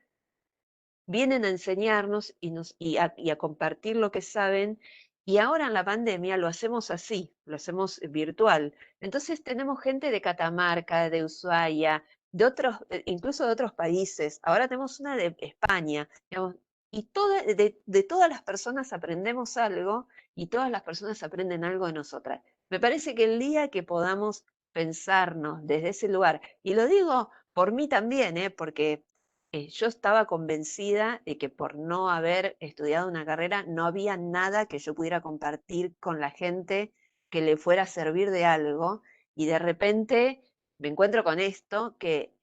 vienen a enseñarnos y a compartir lo que saben. Y ahora en la pandemia lo hacemos así, lo hacemos virtual. Entonces tenemos gente de Catamarca, de Ushuaia, de otros, incluso de otros países. Ahora tenemos una de España, digamos, y de todas las personas aprendemos algo y todas las personas aprenden algo de nosotras. Me parece que el día que podamos pensarnos desde ese lugar, y lo digo por mí también, porque yo estaba convencida de que por no haber estudiado una carrera no había nada que yo pudiera compartir con la gente que le fuera a servir de algo, y de repente me encuentro con esto, que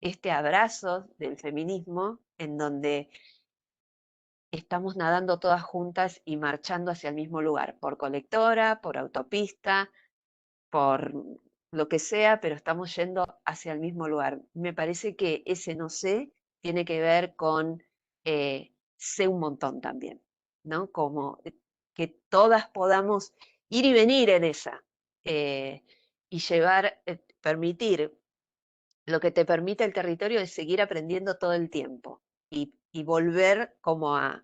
este abrazo del feminismo en donde estamos nadando todas juntas y marchando hacia el mismo lugar, por colectora, por autopista, por lo que sea, pero estamos yendo hacia el mismo lugar. Me parece que ese no sé tiene que ver con sé un montón también, ¿no? Como que todas podamos ir y venir en esa y llevar, permitir, lo que te permite el territorio es seguir aprendiendo todo el tiempo y volver como a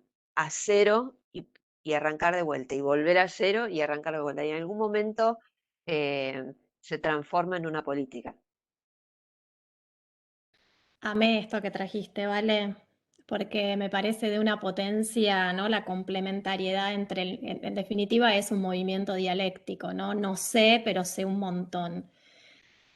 cero y arrancar de vuelta, y volver a cero y arrancar de vuelta. Y en algún momento se transforma en una política. Amé esto que trajiste, ¿vale? Porque me parece de una potencia, ¿no? La complementariedad en definitiva es un movimiento dialéctico, ¿no? No sé, pero sé un montón.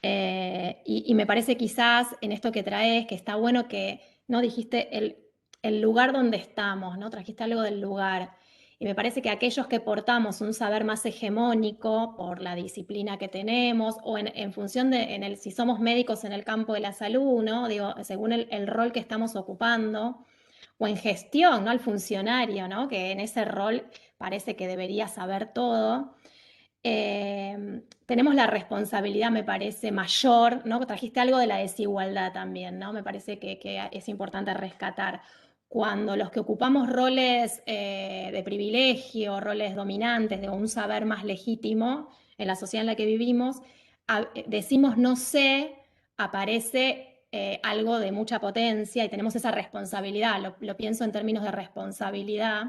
Y me parece quizás en esto que traes, que está bueno que, ¿no? Dijiste el lugar donde estamos, ¿no? Trajiste algo del lugar. Y me parece que aquellos que portamos un saber más hegemónico por la disciplina que tenemos o en función de si somos médicos en el campo de la salud, ¿no? Digo, según el rol que estamos ocupando, o en gestión, ¿no? El funcionario, ¿no? Que en ese rol parece que debería saber todo. Tenemos la responsabilidad, me parece, mayor, ¿no? Trajiste algo de la desigualdad también, ¿no? Me parece que es importante rescatar. Cuando los que ocupamos roles de privilegio, roles dominantes, de un saber más legítimo en la sociedad en la que vivimos, decimos no sé, aparece algo de mucha potencia y tenemos esa responsabilidad, lo pienso en términos de responsabilidad.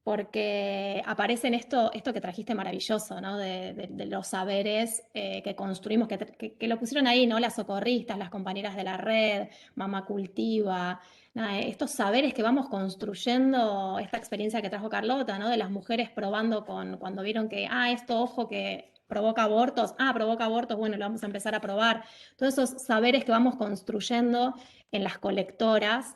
Porque aparecen esto que trajiste maravilloso, ¿no? De los saberes que construimos, que lo pusieron ahí, ¿no? Las socorristas, las compañeras de la red, Mamá Cultiva, nada, estos saberes que vamos construyendo, esta experiencia que trajo Carlota, ¿no? De las mujeres probando cuando vieron que, esto, ojo, que provoca abortos, bueno, lo vamos a empezar a probar. Todos esos saberes que vamos construyendo en las colectoras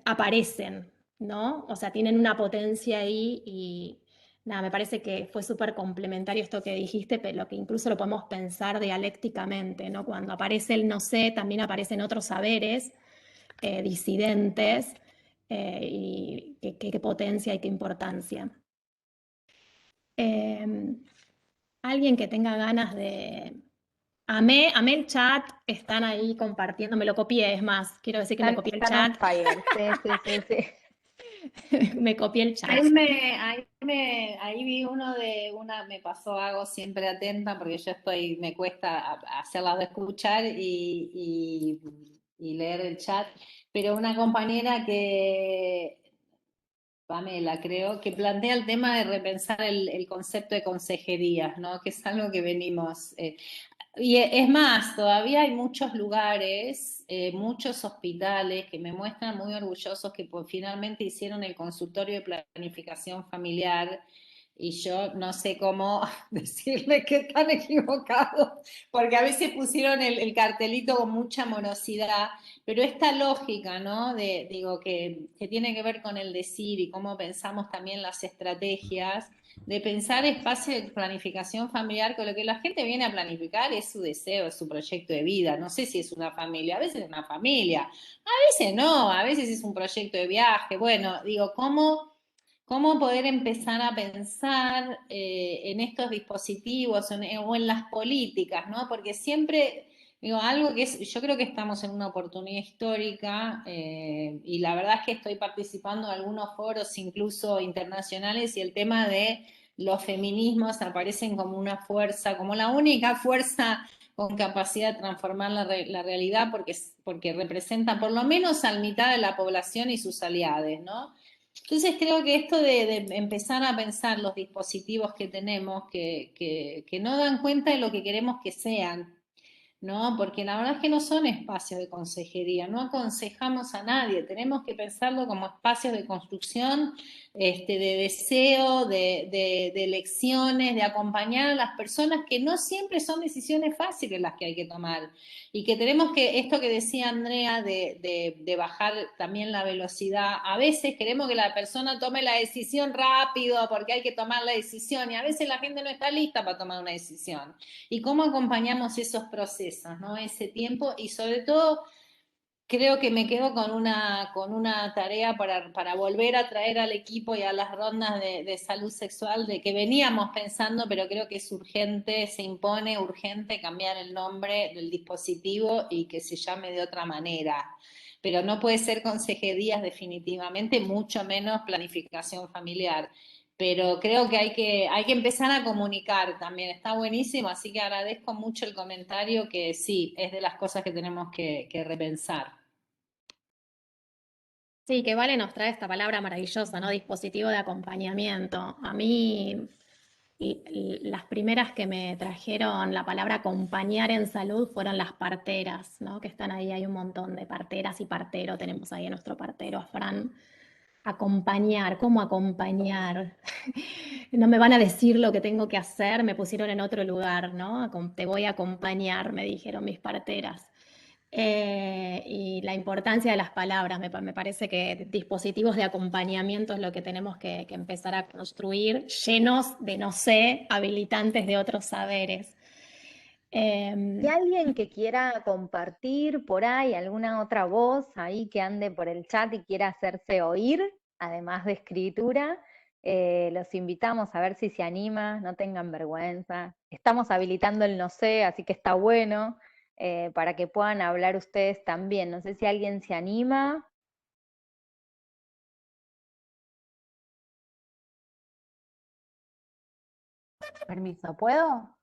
aparecen, ¿no? O sea, tienen una potencia ahí y nada, me parece que fue súper complementario esto que dijiste, pero lo que incluso lo podemos pensar dialécticamente, ¿no? Cuando aparece el no sé, también aparecen otros saberes disidentes y qué potencia y qué importancia. Alguien que tenga ganas de... Amé el chat, están ahí compartiendo, me lo copié, es más, quiero decir que me copié el Están on chat. fire. Sí. Me copié el chat. Ahí vi uno me pasó algo siempre atenta, porque me cuesta hacerlas de escuchar y leer el chat, pero una compañera Pamela, creo, que plantea el tema de repensar el concepto de consejerías, ¿no? Que es algo que venimos... y es más, todavía hay muchos lugares, muchos hospitales que me muestran muy orgullosos que finalmente hicieron el consultorio de planificación familiar, y yo no sé cómo decirle que están equivocados, porque a veces pusieron el cartelito con mucha morosidad, pero esta lógica, ¿no? Digo, que tiene que ver con el decir y cómo pensamos también las estrategias, de pensar espacio de planificación familiar, con lo que la gente viene a planificar es su deseo, es su proyecto de vida. No sé si es una familia, a veces es una familia, a veces no, a veces es un proyecto de viaje. Bueno, digo, ¿cómo poder empezar a pensar en estos dispositivos o en las políticas, ¿no? Porque siempre... Digo, algo yo creo que estamos en una oportunidad histórica y la verdad es que estoy participando en algunos foros, incluso internacionales, y el tema de los feminismos aparecen como una fuerza, como la única fuerza con capacidad de transformar la realidad, porque representan por lo menos a la mitad de la población y sus aliados, ¿no? Entonces creo que esto de empezar a pensar los dispositivos que tenemos, que no dan cuenta de lo que queremos que sean, ¿no? Porque la verdad es que no son espacios de consejería, no aconsejamos a nadie, tenemos que pensarlo como espacios de construcción, de deseo, de elecciones, de acompañar a las personas, que no siempre son decisiones fáciles las que hay que tomar, y que tenemos que, esto que decía Andrea, de bajar también la velocidad. A veces queremos que la persona tome la decisión rápido porque hay que tomar la decisión, y a veces la gente no está lista para tomar una decisión. Y cómo acompañamos esos procesos, ¿no? Ese tiempo, y sobre todo creo que me quedo con una tarea para volver a traer al equipo y a las rondas de salud sexual de que veníamos pensando, pero creo que es urgente, se impone urgente cambiar el nombre del dispositivo y que se llame de otra manera. Pero no puede ser consejerías definitivamente, mucho menos planificación familiar. Pero creo que hay que empezar a comunicar también, está buenísimo, así que agradezco mucho el comentario, que sí, es de las cosas que tenemos que repensar. Sí, que Vale nos trae esta palabra maravillosa, ¿no? Dispositivo de acompañamiento. A mí, las primeras que me trajeron la palabra acompañar en salud fueron las parteras, ¿no? Que están ahí, hay un montón de parteras y partero, tenemos ahí a nuestro partero, a Fran. Acompañar, ¿cómo acompañar? No me van a decir lo que tengo que hacer, me pusieron en otro lugar, ¿no? Te voy a acompañar, me dijeron mis parteras. Y la importancia de las palabras, me parece que dispositivos de acompañamiento es lo que tenemos que empezar a construir, llenos de no sé, habilitantes de otros saberes. ¿Y alguien que quiera compartir por ahí alguna otra voz ahí que ande por el chat y quiera hacerse oír, además de escritura? Los invitamos a ver si se anima, no tengan vergüenza. Estamos habilitando el no sé, así que está bueno para que puedan hablar ustedes también. No sé si alguien se anima. Permiso, ¿puedo?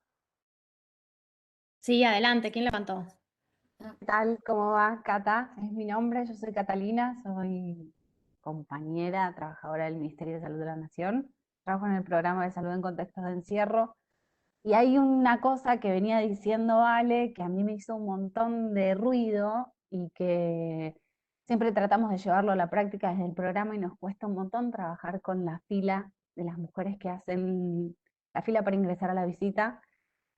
Sí, adelante, ¿quién levantó? ¿Qué tal? ¿Cómo va? Cata, es mi nombre, yo soy Catalina, soy compañera, trabajadora del Ministerio de Salud de la Nación, trabajo en el programa de salud en contextos de encierro, y hay una cosa que venía diciendo Ale, que a mí me hizo un montón de ruido y que siempre tratamos de llevarlo a la práctica desde el programa y nos cuesta un montón trabajar con la fila de las mujeres que hacen la fila para ingresar a la visita.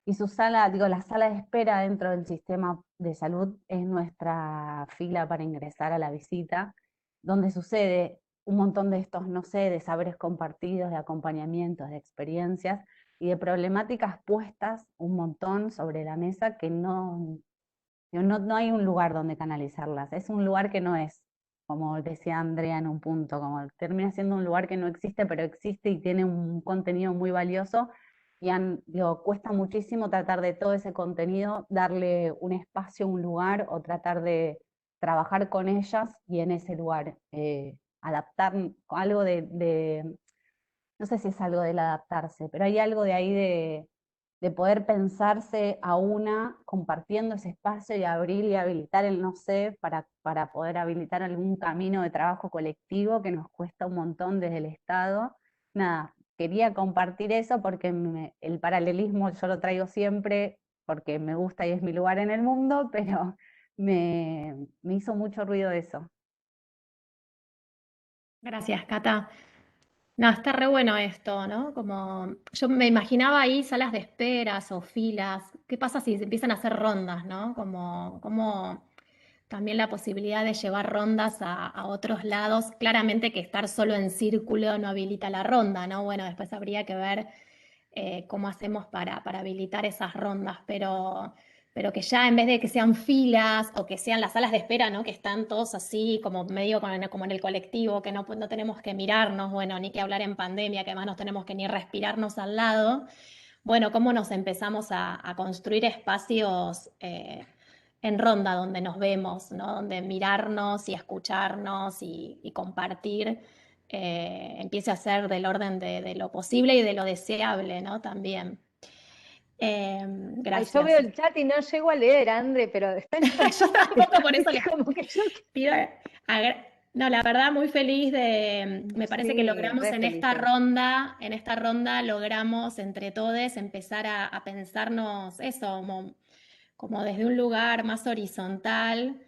Y su sala, digo, la sala de espera dentro del sistema de salud es nuestra fila para ingresar a la visita, donde sucede un montón de estos, no sé, de saberes compartidos, de acompañamientos, de experiencias y de problemáticas puestas un montón sobre la mesa que no hay un lugar donde canalizarlas. Es un lugar que no es, como decía Andrea en un punto, como termina siendo un lugar que no existe, pero existe y tiene un contenido muy valioso. Y cuesta muchísimo tratar de todo ese contenido, darle un espacio, un lugar, o tratar de trabajar con ellas y en ese lugar adaptar algo no sé si es algo del adaptarse, pero hay algo de ahí de poder pensarse a una compartiendo ese espacio y abrir y habilitar el no sé para poder habilitar algún camino de trabajo colectivo que nos cuesta un montón desde el Estado. Nada, quería compartir eso porque el paralelismo yo lo traigo siempre porque me gusta y es mi lugar en el mundo, pero me hizo mucho ruido eso. Gracias, Cata. No, está re bueno esto, ¿no? Como yo me imaginaba ahí salas de esperas o filas. ¿Qué pasa si se empiezan a hacer rondas, ¿no? Como también la posibilidad de llevar rondas a otros lados. Claramente que estar solo en círculo no habilita la ronda, ¿no? Bueno, después habría que ver cómo hacemos para habilitar esas rondas, pero que ya en vez de que sean filas o que sean las salas de espera, ¿no? Que están todos así como medio como en el colectivo, que no tenemos que mirarnos, bueno, ni que hablar en pandemia, que además no tenemos que ni respirarnos al lado. Bueno, cómo nos empezamos a construir espacios en ronda donde nos vemos, ¿no? Donde mirarnos y escucharnos y compartir empiece a ser del orden de lo posible y de lo deseable, ¿no? También. Ay, Gracias. yo veo el chat y no llego a leer, André, pero está en Yo tampoco, por eso les como que yo... pido. No, la verdad, muy feliz me parece que Sí, logramos re en esta ronda logramos entre todos empezar a pensarnos eso, como desde un lugar más horizontal,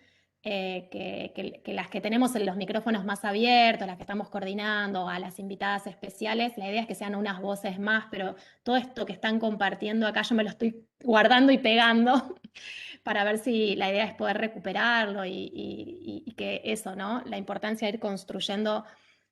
que las que tenemos los micrófonos más abiertos, las que estamos coordinando, a las invitadas especiales, la idea es que sean unas voces más, pero todo esto que están compartiendo acá yo me lo estoy guardando y pegando para ver si la idea es poder recuperarlo y que eso, ¿no? La importancia de ir construyendo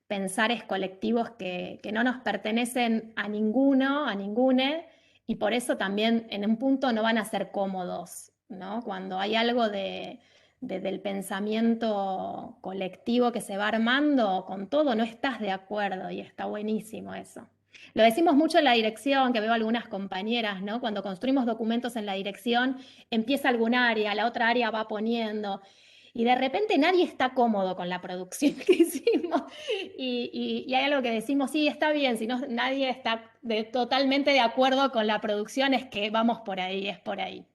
pensares colectivos que no nos pertenecen a ninguno, a ningune, y por eso también en un punto no van a ser cómodos, ¿no? Cuando hay algo del pensamiento colectivo que se va armando, con todo no estás de acuerdo y está buenísimo eso. Lo decimos mucho en la dirección, que veo algunas compañeras, ¿no? Cuando construimos documentos en la dirección, empieza algún área, la otra área va poniendo, y de repente nadie está cómodo con la producción que hicimos. Y hay algo que decimos, sí, está bien, si no nadie está totalmente de acuerdo con la producción, es que vamos por ahí, es por ahí.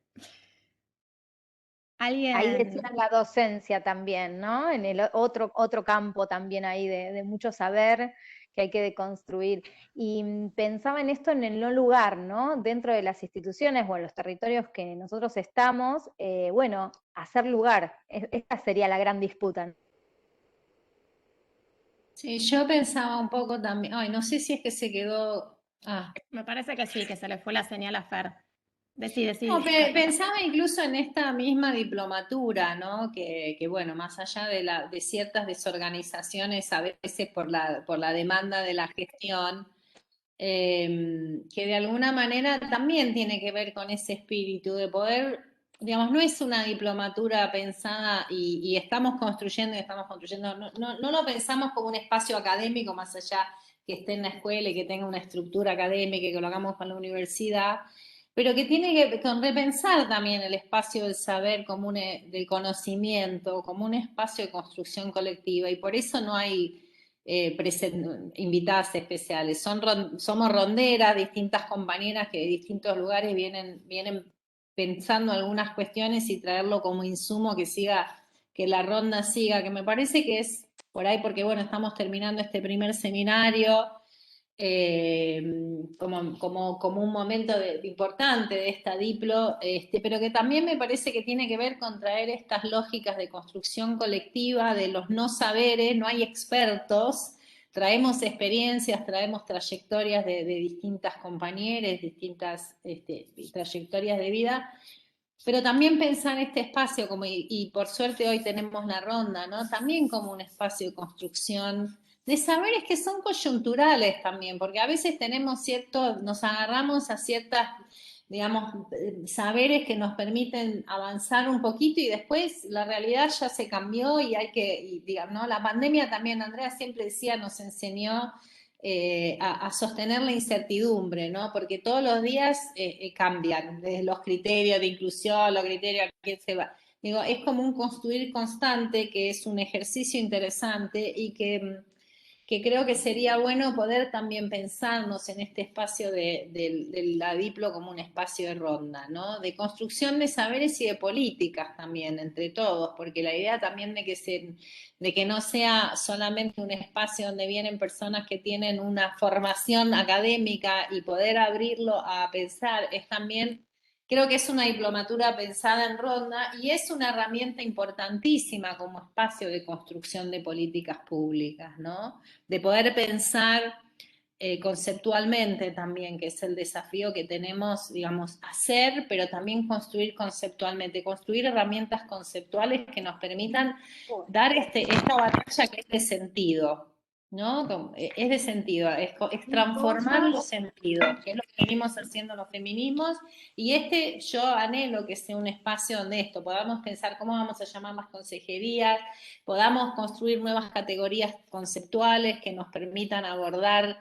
Ahí ¿Alguien? decían la docencia también, ¿no? En el otro campo también ahí de mucho saber que hay que deconstruir. Y pensaba en esto en el no lugar, ¿no? Dentro de las instituciones o en los territorios que nosotros estamos, bueno, hacer lugar. Esta sería la gran disputa, ¿no? Sí, yo pensaba un poco también, ay, no sé si es que se quedó, Me parece que sí, que se le fue la señal a Fer. Decí. no, pensaba incluso en esta misma diplomatura, ¿no? Que bueno, más allá de ciertas desorganizaciones, a veces por la demanda de la gestión, que de alguna manera también tiene que ver con ese espíritu de poder, digamos, no es una diplomatura pensada y estamos construyendo, no lo pensamos como un espacio académico más allá que esté en la escuela y que tenga una estructura académica y que lo hagamos con la universidad, pero que tiene que repensar también el espacio del saber como del conocimiento, como un espacio de construcción colectiva, y por eso no hay invitadas especiales. Somos ronderas, distintas compañeras que de distintos lugares vienen pensando algunas cuestiones y traerlo como insumo que la ronda siga, que me parece que es por ahí porque, bueno, estamos terminando este primer seminario, como un momento importante de esta diplo, pero que también me parece que tiene que ver con traer estas lógicas de construcción colectiva, de los no saberes, no hay expertos, traemos experiencias, traemos trayectorias de distintas compañeras, distintas trayectorias de vida, pero también pensar este espacio, y por suerte hoy tenemos la ronda, ¿no? También como un espacio de construcción saberes que son coyunturales también, porque a veces nos agarramos a ciertas, digamos, saberes que nos permiten avanzar un poquito y después la realidad ya se cambió y digamos, ¿no? La pandemia también, Andrea siempre decía, nos enseñó a sostener la incertidumbre, ¿no? Porque todos los días cambian, desde los criterios de inclusión, los criterios a quién se va. Digo, es como un construir constante, que es un ejercicio interesante y que creo que sería bueno poder también pensarnos en este espacio de la Diplo como un espacio de ronda, ¿no? De construcción de saberes y de políticas también, entre todos, porque la idea también de que no sea solamente un espacio donde vienen personas que tienen una formación académica y poder abrirlo a pensar, es también... Creo que es una diplomatura pensada en ronda y es una herramienta importantísima como espacio de construcción de políticas públicas, ¿no? De poder pensar conceptualmente también, que es el desafío que tenemos, digamos, hacer, pero también construir conceptualmente, construir herramientas conceptuales que nos permitan dar esta batalla que es de sentido, ¿no? Es de sentido, es transformar los sentidos, que es lo que venimos haciendo los feminismos, y yo anhelo que sea un espacio donde podamos pensar cómo vamos a llamar las consejerías, podamos construir nuevas categorías conceptuales que nos permitan abordar,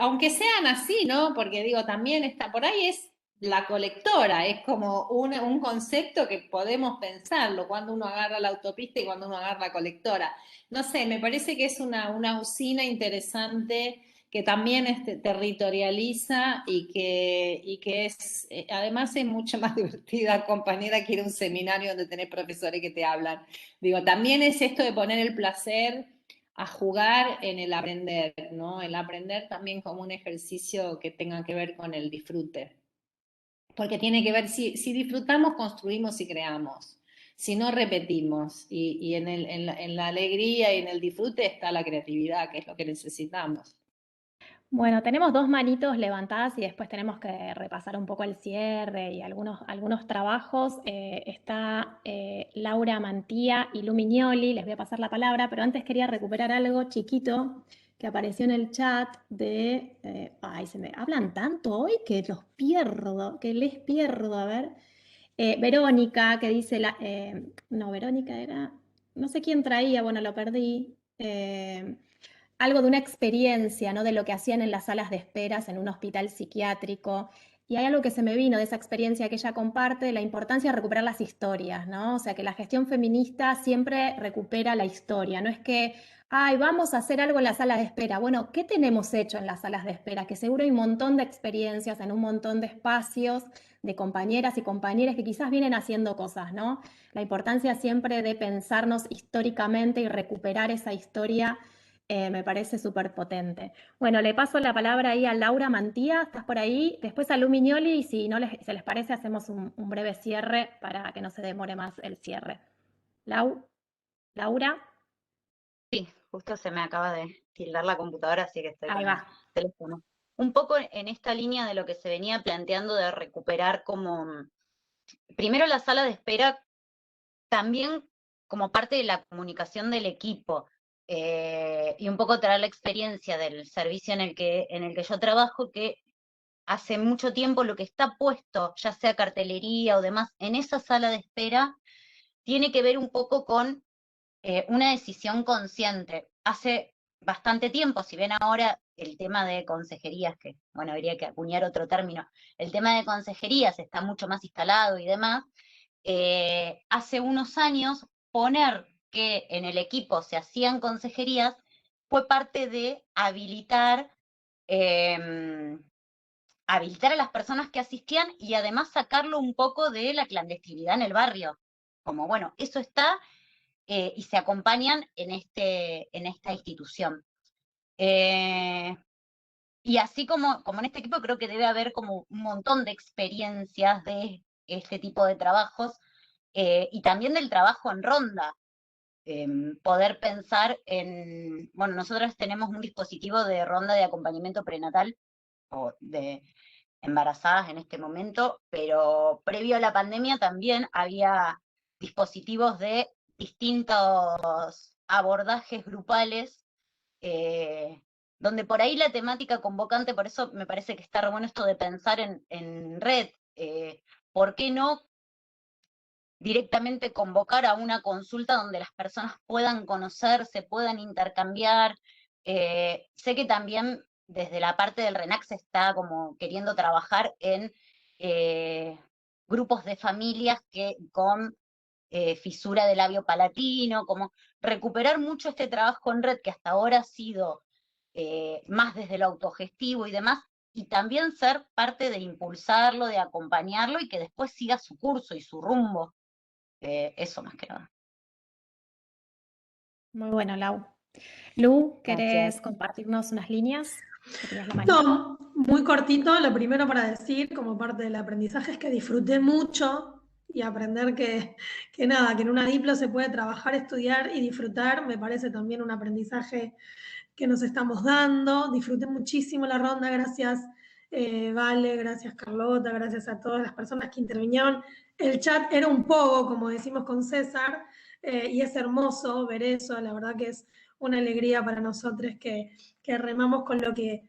aunque sean así, ¿no? Porque digo, también por ahí es la colectora, es como un concepto que podemos pensarlo cuando uno agarra la autopista y cuando uno agarra la colectora. No sé, me parece que es una usina interesante que también territorializa y que es, además es mucho más divertida, compañera, que ir a un seminario donde tenés profesores que te hablan. Digo, también es esto de poner el placer a jugar en el aprender, ¿no? El aprender también como un ejercicio que tenga que ver con el disfrute. Porque tiene que ver, si disfrutamos, construimos y creamos. Si no, repetimos. Y en la alegría y en el disfrute está la creatividad, que es lo que necesitamos. Bueno, tenemos dos manitos levantadas y después tenemos que repasar un poco el cierre y algunos trabajos. Está Laura Mantía y Lu Mignoli, les voy a pasar la palabra, pero antes quería recuperar algo chiquito que apareció en el chat se me hablan tanto hoy que les pierdo, a ver. Verónica, que dice, Verónica era, no sé quién traía, bueno, lo perdí. Algo de una experiencia, ¿no? De lo que hacían en las salas de esperas en un hospital psiquiátrico. Y hay algo que se me vino de esa experiencia que ella comparte, la importancia de recuperar las historias, ¿no? O sea, que la gestión feminista siempre recupera la historia. No es que, vamos a hacer algo en las salas de espera. Bueno, ¿qué tenemos hecho en las salas de espera? Que seguro hay un montón de experiencias en un montón de espacios de compañeras y compañeros que quizás vienen haciendo cosas, ¿no? La importancia siempre de pensarnos históricamente y recuperar esa historia me parece súper potente. Bueno, le paso la palabra ahí a Laura Mantía, ¿estás por ahí? Después a Lu Mignoli, y si no se les parece, hacemos un breve cierre para que no se demore más el cierre. Laura. Sí, justo se me acaba de tildar la computadora, así que estoy Ahí con el va. teléfono. Un poco en esta línea de lo que se venía planteando de recuperar primero la sala de espera, también como parte de la comunicación del equipo, y un poco traer la experiencia del servicio en el que yo trabajo, que hace mucho tiempo lo que está puesto, ya sea cartelería o demás, en esa sala de espera, tiene que ver un poco con una decisión consciente. Hace bastante tiempo, si ven ahora el tema de consejerías, que bueno, habría que acuñar otro término, el tema de consejerías está mucho más instalado y demás, hace unos años poner que en el equipo se hacían consejerías fue parte de habilitar a las personas que asistían y además sacarlo un poco de la clandestinidad en el barrio. Como bueno, eso está y se acompañan en esta institución. Y así como en este equipo creo que debe haber como un montón de experiencias de este tipo de trabajos y también del trabajo en ronda. Poder pensar bueno, nosotros tenemos un dispositivo de ronda de acompañamiento prenatal o de embarazadas en este momento, pero previo a la pandemia también había dispositivos de distintos abordajes grupales donde por ahí la temática convocante, por eso me parece que está re bueno esto de pensar en red. ¿Por qué no directamente convocar a una consulta donde las personas puedan conocerse, puedan intercambiar? Sé que también desde la parte del RENAC se está como queriendo trabajar en grupos de familias con fisura de labio palatino, como recuperar mucho este trabajo en red que hasta ahora ha sido más desde lo autogestivo y demás, y también ser parte de impulsarlo, de acompañarlo y que después siga su curso y su rumbo. Eso más que nada. Muy bueno, Lau. Lu, ¿querés Gracias. compartirnos unas líneas? Que tenías la manito. No, muy cortito. Lo primero para decir, como parte del aprendizaje, es que disfruté mucho y aprender que nada, que en una diplo se puede trabajar, estudiar y disfrutar, me parece también un aprendizaje que nos estamos dando. Disfruté muchísimo la ronda, gracias Vale, gracias Carlota, gracias a todas las personas que intervinieron. El chat era un poco, como decimos con César, y es hermoso ver eso, la verdad que es una alegría para nosotros que remamos con lo que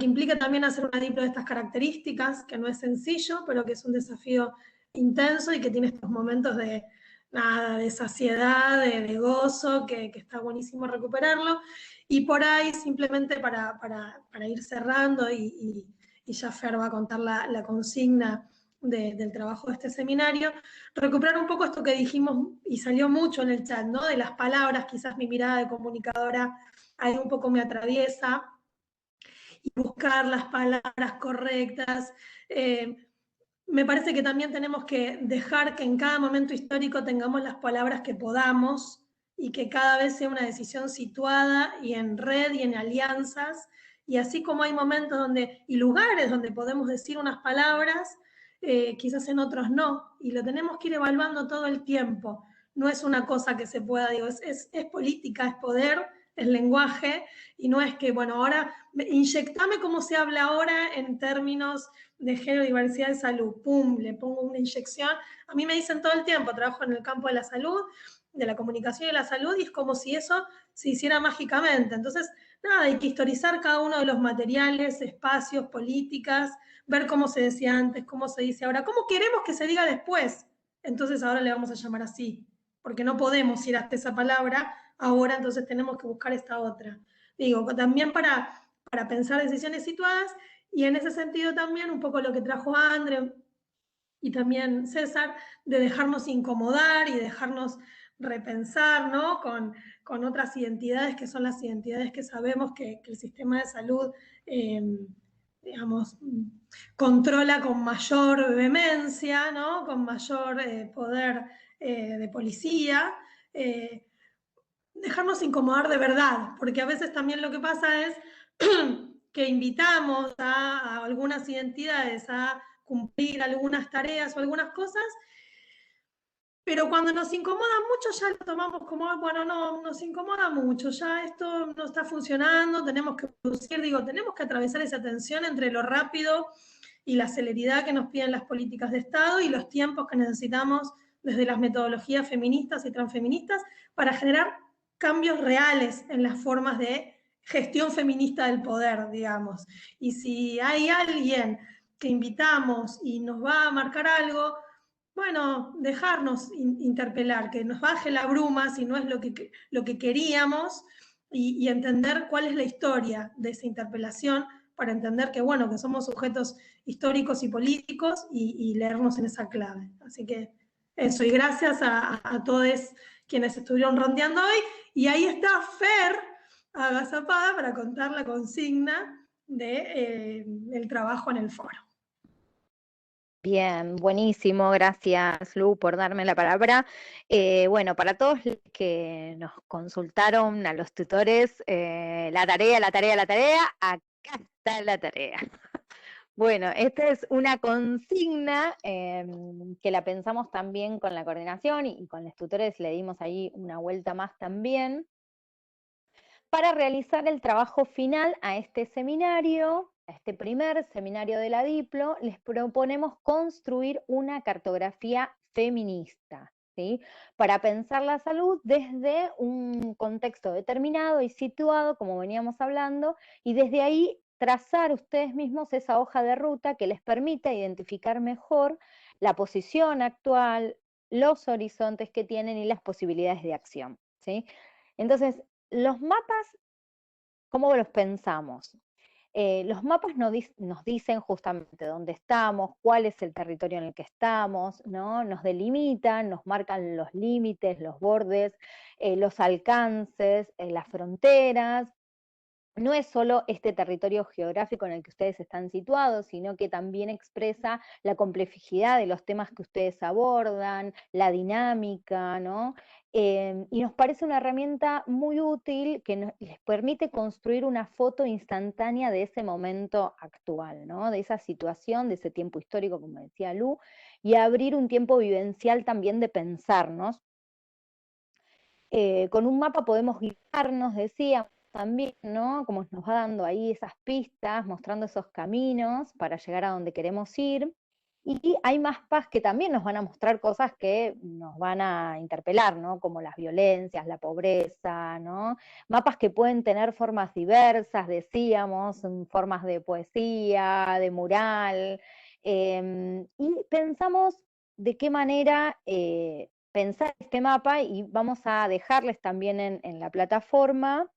implica también hacer una diplo de estas características, que no es sencillo, pero que es un desafío intenso y que tiene estos momentos de, nada, de saciedad, de gozo, que está buenísimo recuperarlo. Y por ahí, simplemente para ir cerrando, y ya Fer va a contar la consigna del trabajo de este seminario, recuperar un poco esto que dijimos y salió mucho en el chat, ¿no? De las palabras, quizás mi mirada de comunicadora ahí un poco me atraviesa, y buscar las palabras correctas. Me parece que también tenemos que dejar que en cada momento histórico tengamos las palabras que podamos y que cada vez sea una decisión situada y en red y en alianzas. Y así como hay momentos y lugares donde podemos decir unas palabras, quizás en otros no. Y lo tenemos que ir evaluando todo el tiempo. No es una cosa que se pueda, digo, es política, es poder, es lenguaje, y no es que, bueno, ahora inyectame cómo se habla ahora en términos de género, diversidad y salud, pum, le pongo una inyección. A mí me dicen todo el tiempo, trabajo en el campo de la salud, de la comunicación y de la salud, y es como si eso se hiciera mágicamente. Entonces, nada, hay que historizar cada uno de los materiales, espacios, políticas, ver cómo se decía antes, cómo se dice ahora, cómo queremos que se diga después. Entonces ahora le vamos a llamar así, porque no podemos ir hasta esa palabra ahora, entonces tenemos que buscar esta otra. Digo, también para pensar decisiones situadas, y en ese sentido también un poco lo que trajo Andre y también César, de dejarnos incomodar y dejarnos repensar, ¿no? Con otras identidades, que son las identidades que sabemos que el sistema de salud, digamos, controla con mayor vehemencia, ¿no? Con mayor poder de policía. Dejarnos incomodar de verdad, porque a veces también lo que pasa es que invitamos a algunas identidades a cumplir algunas tareas o algunas cosas, pero cuando nos incomoda mucho ya lo tomamos como, bueno, no, nos incomoda mucho, ya esto no está funcionando, tenemos que producir, digo, tenemos que atravesar esa tensión entre lo rápido y la celeridad que nos piden las políticas de Estado y los tiempos que necesitamos desde las metodologías feministas y transfeministas para generar cambios reales en las formas de gestión feminista del poder, digamos. Y si hay alguien que invitamos y nos va a marcar algo, bueno, dejarnos interpelar, que nos baje la bruma si no es lo que queríamos, y entender cuál es la historia de esa interpelación, para entender que, bueno, que somos sujetos históricos y políticos, y leernos en esa clave. Así que eso, y gracias a todos quienes estuvieron rondeando hoy. Y ahí está Fer agazapada para contar la consigna del trabajo en el foro. Bien, buenísimo, gracias Lu por darme la palabra. Bueno, para todos los que nos consultaron, a los tutores, la tarea, acá está la tarea. Bueno, esta es una consigna que la pensamos también con la coordinación y con los tutores, le dimos ahí una vuelta más también. Para realizar el trabajo final a este seminario, a este primer seminario de la Diplo, les proponemos construir una cartografía feminista. ¿sí? Para pensar la salud desde un contexto determinado y situado, como veníamos hablando, y desde ahí trazar ustedes mismos esa hoja de ruta que les permita identificar mejor la posición actual, los horizontes que tienen y las posibilidades de acción, ¿sí? Entonces, los mapas, ¿cómo los pensamos? Los mapas nos dicen justamente dónde estamos, cuál es el territorio en el que estamos, ¿no? Nos delimitan, nos marcan los límites, los bordes, los alcances, las fronteras. No es solo este territorio geográfico en el que ustedes están situados, sino que también expresa la complejidad de los temas que ustedes abordan, la dinámica, ¿no? Y nos parece una herramienta muy útil que les permite construir una foto instantánea de ese momento actual, ¿no? De esa situación, de ese tiempo histórico, como decía Lu, y abrir un tiempo vivencial también de pensarnos. Con un mapa podemos guiarnos, decía también, ¿no? Como nos va dando ahí esas pistas, mostrando esos caminos para llegar a donde queremos ir. Y hay mapas que también nos van a mostrar cosas que nos van a interpelar, ¿no? Como las violencias, la pobreza, ¿no? Mapas que pueden tener formas diversas, decíamos, formas de poesía, de mural. Y pensamos de qué manera pensar este mapa, y vamos a dejarles también en la plataforma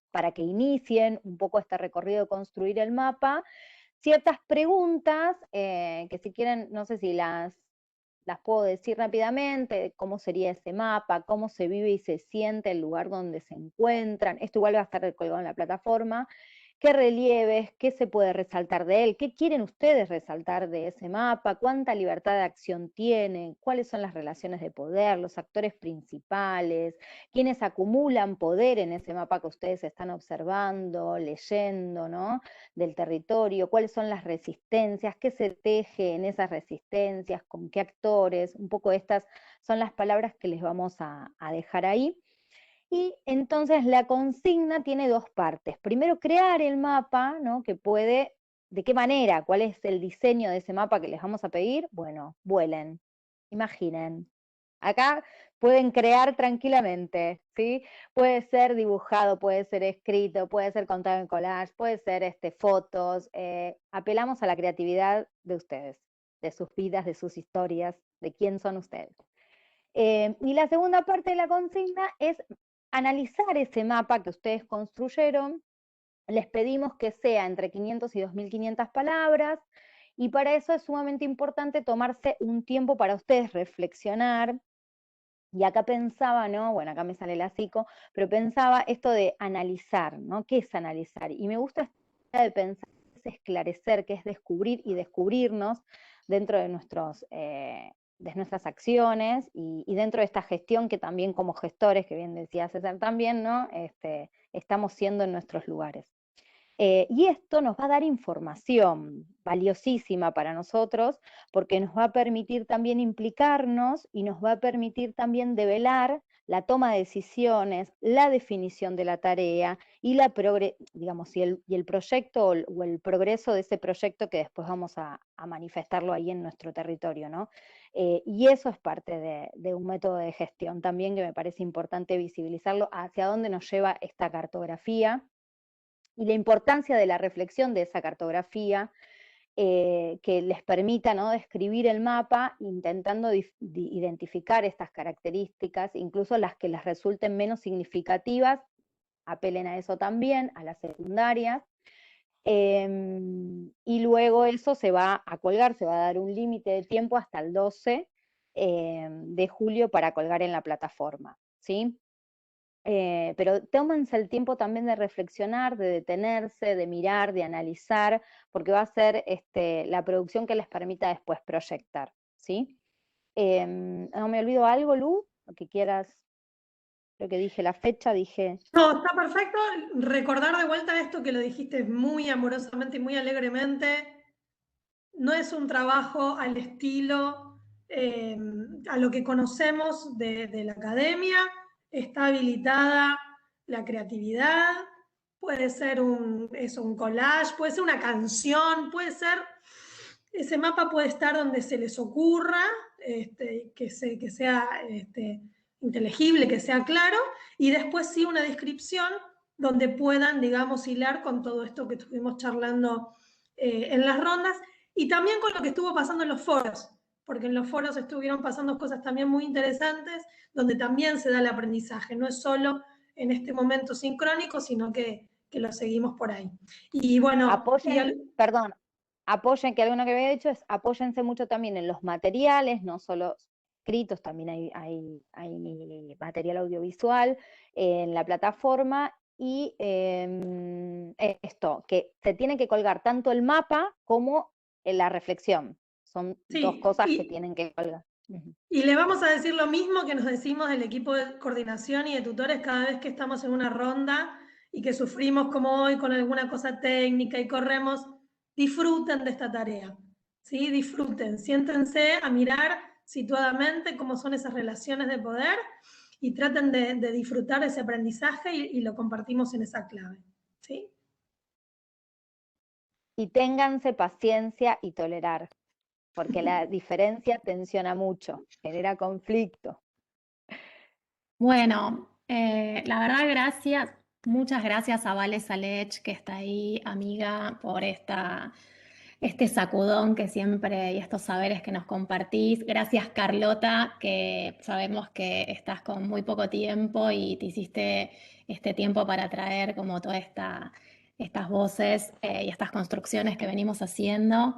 para que inicien un poco este recorrido de construir el mapa, ciertas preguntas que si quieren, no sé si las puedo decir rápidamente: cómo sería ese mapa, cómo se vive y se siente el lugar donde se encuentran. Esto igual va a estar colgado en la plataforma. ¿Qué relieves? ¿Qué se puede resaltar de él? ¿Qué quieren ustedes resaltar de ese mapa? ¿Cuánta libertad de acción tiene? ¿Cuáles son las relaciones de poder? ¿Los actores principales? ¿Quiénes acumulan poder en ese mapa que ustedes están observando, leyendo, ¿no? Del territorio? ¿Cuáles son las resistencias? ¿Qué se teje en esas resistencias? ¿Con qué actores? Un poco estas son las palabras que les vamos a dejar ahí. Y entonces la consigna tiene dos partes. Primero, crear el mapa, ¿no? Que puede, ¿de qué manera? ¿Cuál es el diseño de ese mapa que les vamos a pedir? Bueno, vuelen, imaginen. Acá pueden crear tranquilamente, ¿sí? Puede ser dibujado, puede ser escrito, puede ser contado en collage, puede ser fotos. Apelamos a la creatividad de ustedes, de sus vidas, de sus historias, de quién son ustedes. Y la segunda parte de la consigna es analizar ese mapa que ustedes construyeron. Les pedimos que sea entre 500 y 2.500 palabras, y para eso es sumamente importante tomarse un tiempo para ustedes reflexionar. Y acá pensaba, ¿no? Bueno, acá me sale la psico, pero pensaba esto de analizar, ¿no? ¿Qué es analizar? Y me gusta esta idea de pensar, es esclarecer, que es descubrir y descubrirnos dentro de de nuestras acciones y dentro de esta gestión que también como gestores, que bien decía César también, ¿no? Estamos siendo en nuestros lugares. Y esto nos va a dar información valiosísima para nosotros, porque nos va a permitir también implicarnos y nos va a permitir también develar la toma de decisiones, la definición de la tarea y digamos, y el proyecto o el progreso de ese proyecto que después vamos a manifestarlo ahí en nuestro territorio, ¿no? Y eso es parte de un método de gestión también, que me parece importante visibilizarlo, hacia dónde nos lleva esta cartografía y la importancia de la reflexión de esa cartografía, que les permita, ¿no? describir el mapa, intentando identificar estas características, incluso las que les resulten menos significativas, apelen a eso también, a las secundarias. Y luego eso se va a colgar, se va a dar un límite de tiempo hasta el 12 de julio para colgar en la plataforma, ¿sí? Pero tómense el tiempo también de reflexionar, de detenerse, de mirar, de analizar, porque va a ser la producción que les permita después proyectar, ¿sí? ¿No me olvido algo, Lu? Lo que quieras, lo que dije, la fecha, dije... No, está perfecto. Recordar de vuelta esto que lo dijiste muy amorosamente y muy alegremente. No es un trabajo al estilo, a lo que conocemos de la academia. Está habilitada la creatividad, puede ser un collage, puede ser una canción, puede ser, ese mapa puede estar donde se les ocurra, que sea inteligible, que sea claro, y después sí una descripción donde puedan, digamos, hilar con todo esto que estuvimos charlando en las rondas, y también con lo que estuvo pasando en los foros, porque en los foros estuvieron pasando cosas también muy interesantes, donde también se da el aprendizaje, no es solo en este momento sincrónico, sino que lo seguimos por ahí. Y bueno, apoyen que algo que había dicho es apóyense mucho también en los materiales, no solo escritos, también hay material audiovisual en la plataforma, y esto, que se tiene que colgar tanto el mapa como la reflexión. Son dos cosas que tienen que colgar. Y le vamos a decir lo mismo que nos decimos del equipo de coordinación y de tutores cada vez que estamos en una ronda y que sufrimos como hoy con alguna cosa técnica y corremos. Disfruten de esta tarea, ¿sí? Disfruten, siéntense a mirar situadamente cómo son esas relaciones de poder y traten de disfrutar ese aprendizaje y lo compartimos en esa clave, ¿sí? Y ténganse paciencia y tolerar, porque la diferencia tensiona mucho, genera conflicto. Bueno, la verdad, gracias, muchas gracias a Vale Salech, que está ahí, amiga, por este sacudón que siempre y estos saberes que nos compartís. Gracias, Carlota, que sabemos que estás con muy poco tiempo y te hiciste este tiempo para traer como todas estas voces y estas construcciones que venimos haciendo.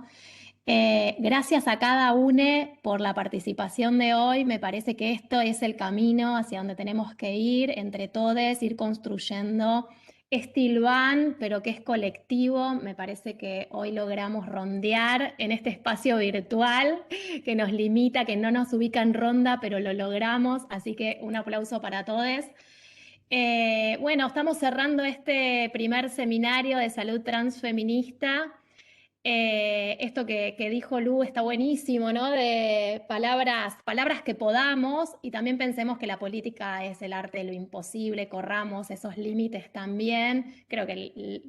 Gracias a cada uno por la participación de hoy. Me parece que esto es el camino hacia donde tenemos que ir entre todos, ir construyendo este Ilván, pero que es colectivo. Me parece que hoy logramos rondear en este espacio virtual que nos limita, que no nos ubica en ronda, pero lo logramos. Así que un aplauso para todos. Bueno, estamos cerrando este primer seminario de salud transfeminista. Esto que dijo Lu está buenísimo, ¿no? De palabras que podamos, y también pensemos que la política es el arte de lo imposible, corramos esos límites también. Creo que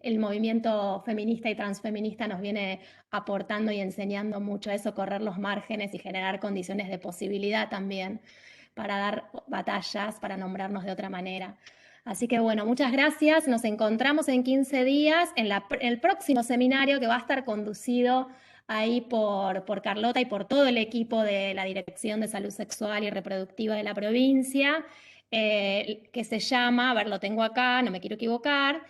el movimiento feminista y transfeminista nos viene aportando y enseñando mucho eso, correr los márgenes y generar condiciones de posibilidad también para dar batallas, para nombrarnos de otra manera. Así que bueno, muchas gracias. Nos encontramos en 15 días en el próximo seminario que va a estar conducido ahí por Carlota y por todo el equipo de la Dirección de Salud Sexual y Reproductiva de la provincia, que se llama, a ver, lo tengo acá, no me quiero equivocar,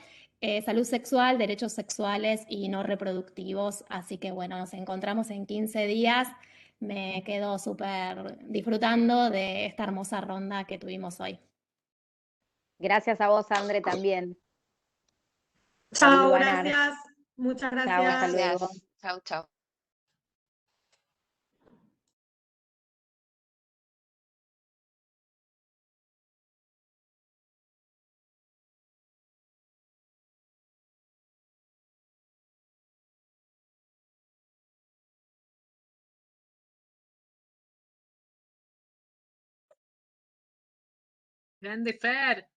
Salud Sexual, Derechos Sexuales y No Reproductivos. Así que bueno, nos encontramos en 15 días. Me quedo súper disfrutando de esta hermosa ronda que tuvimos hoy. Gracias a vos, André, también. Chao, gracias. Muchas gracias. Chao, hasta luego. Chao, chao. Grande Fer.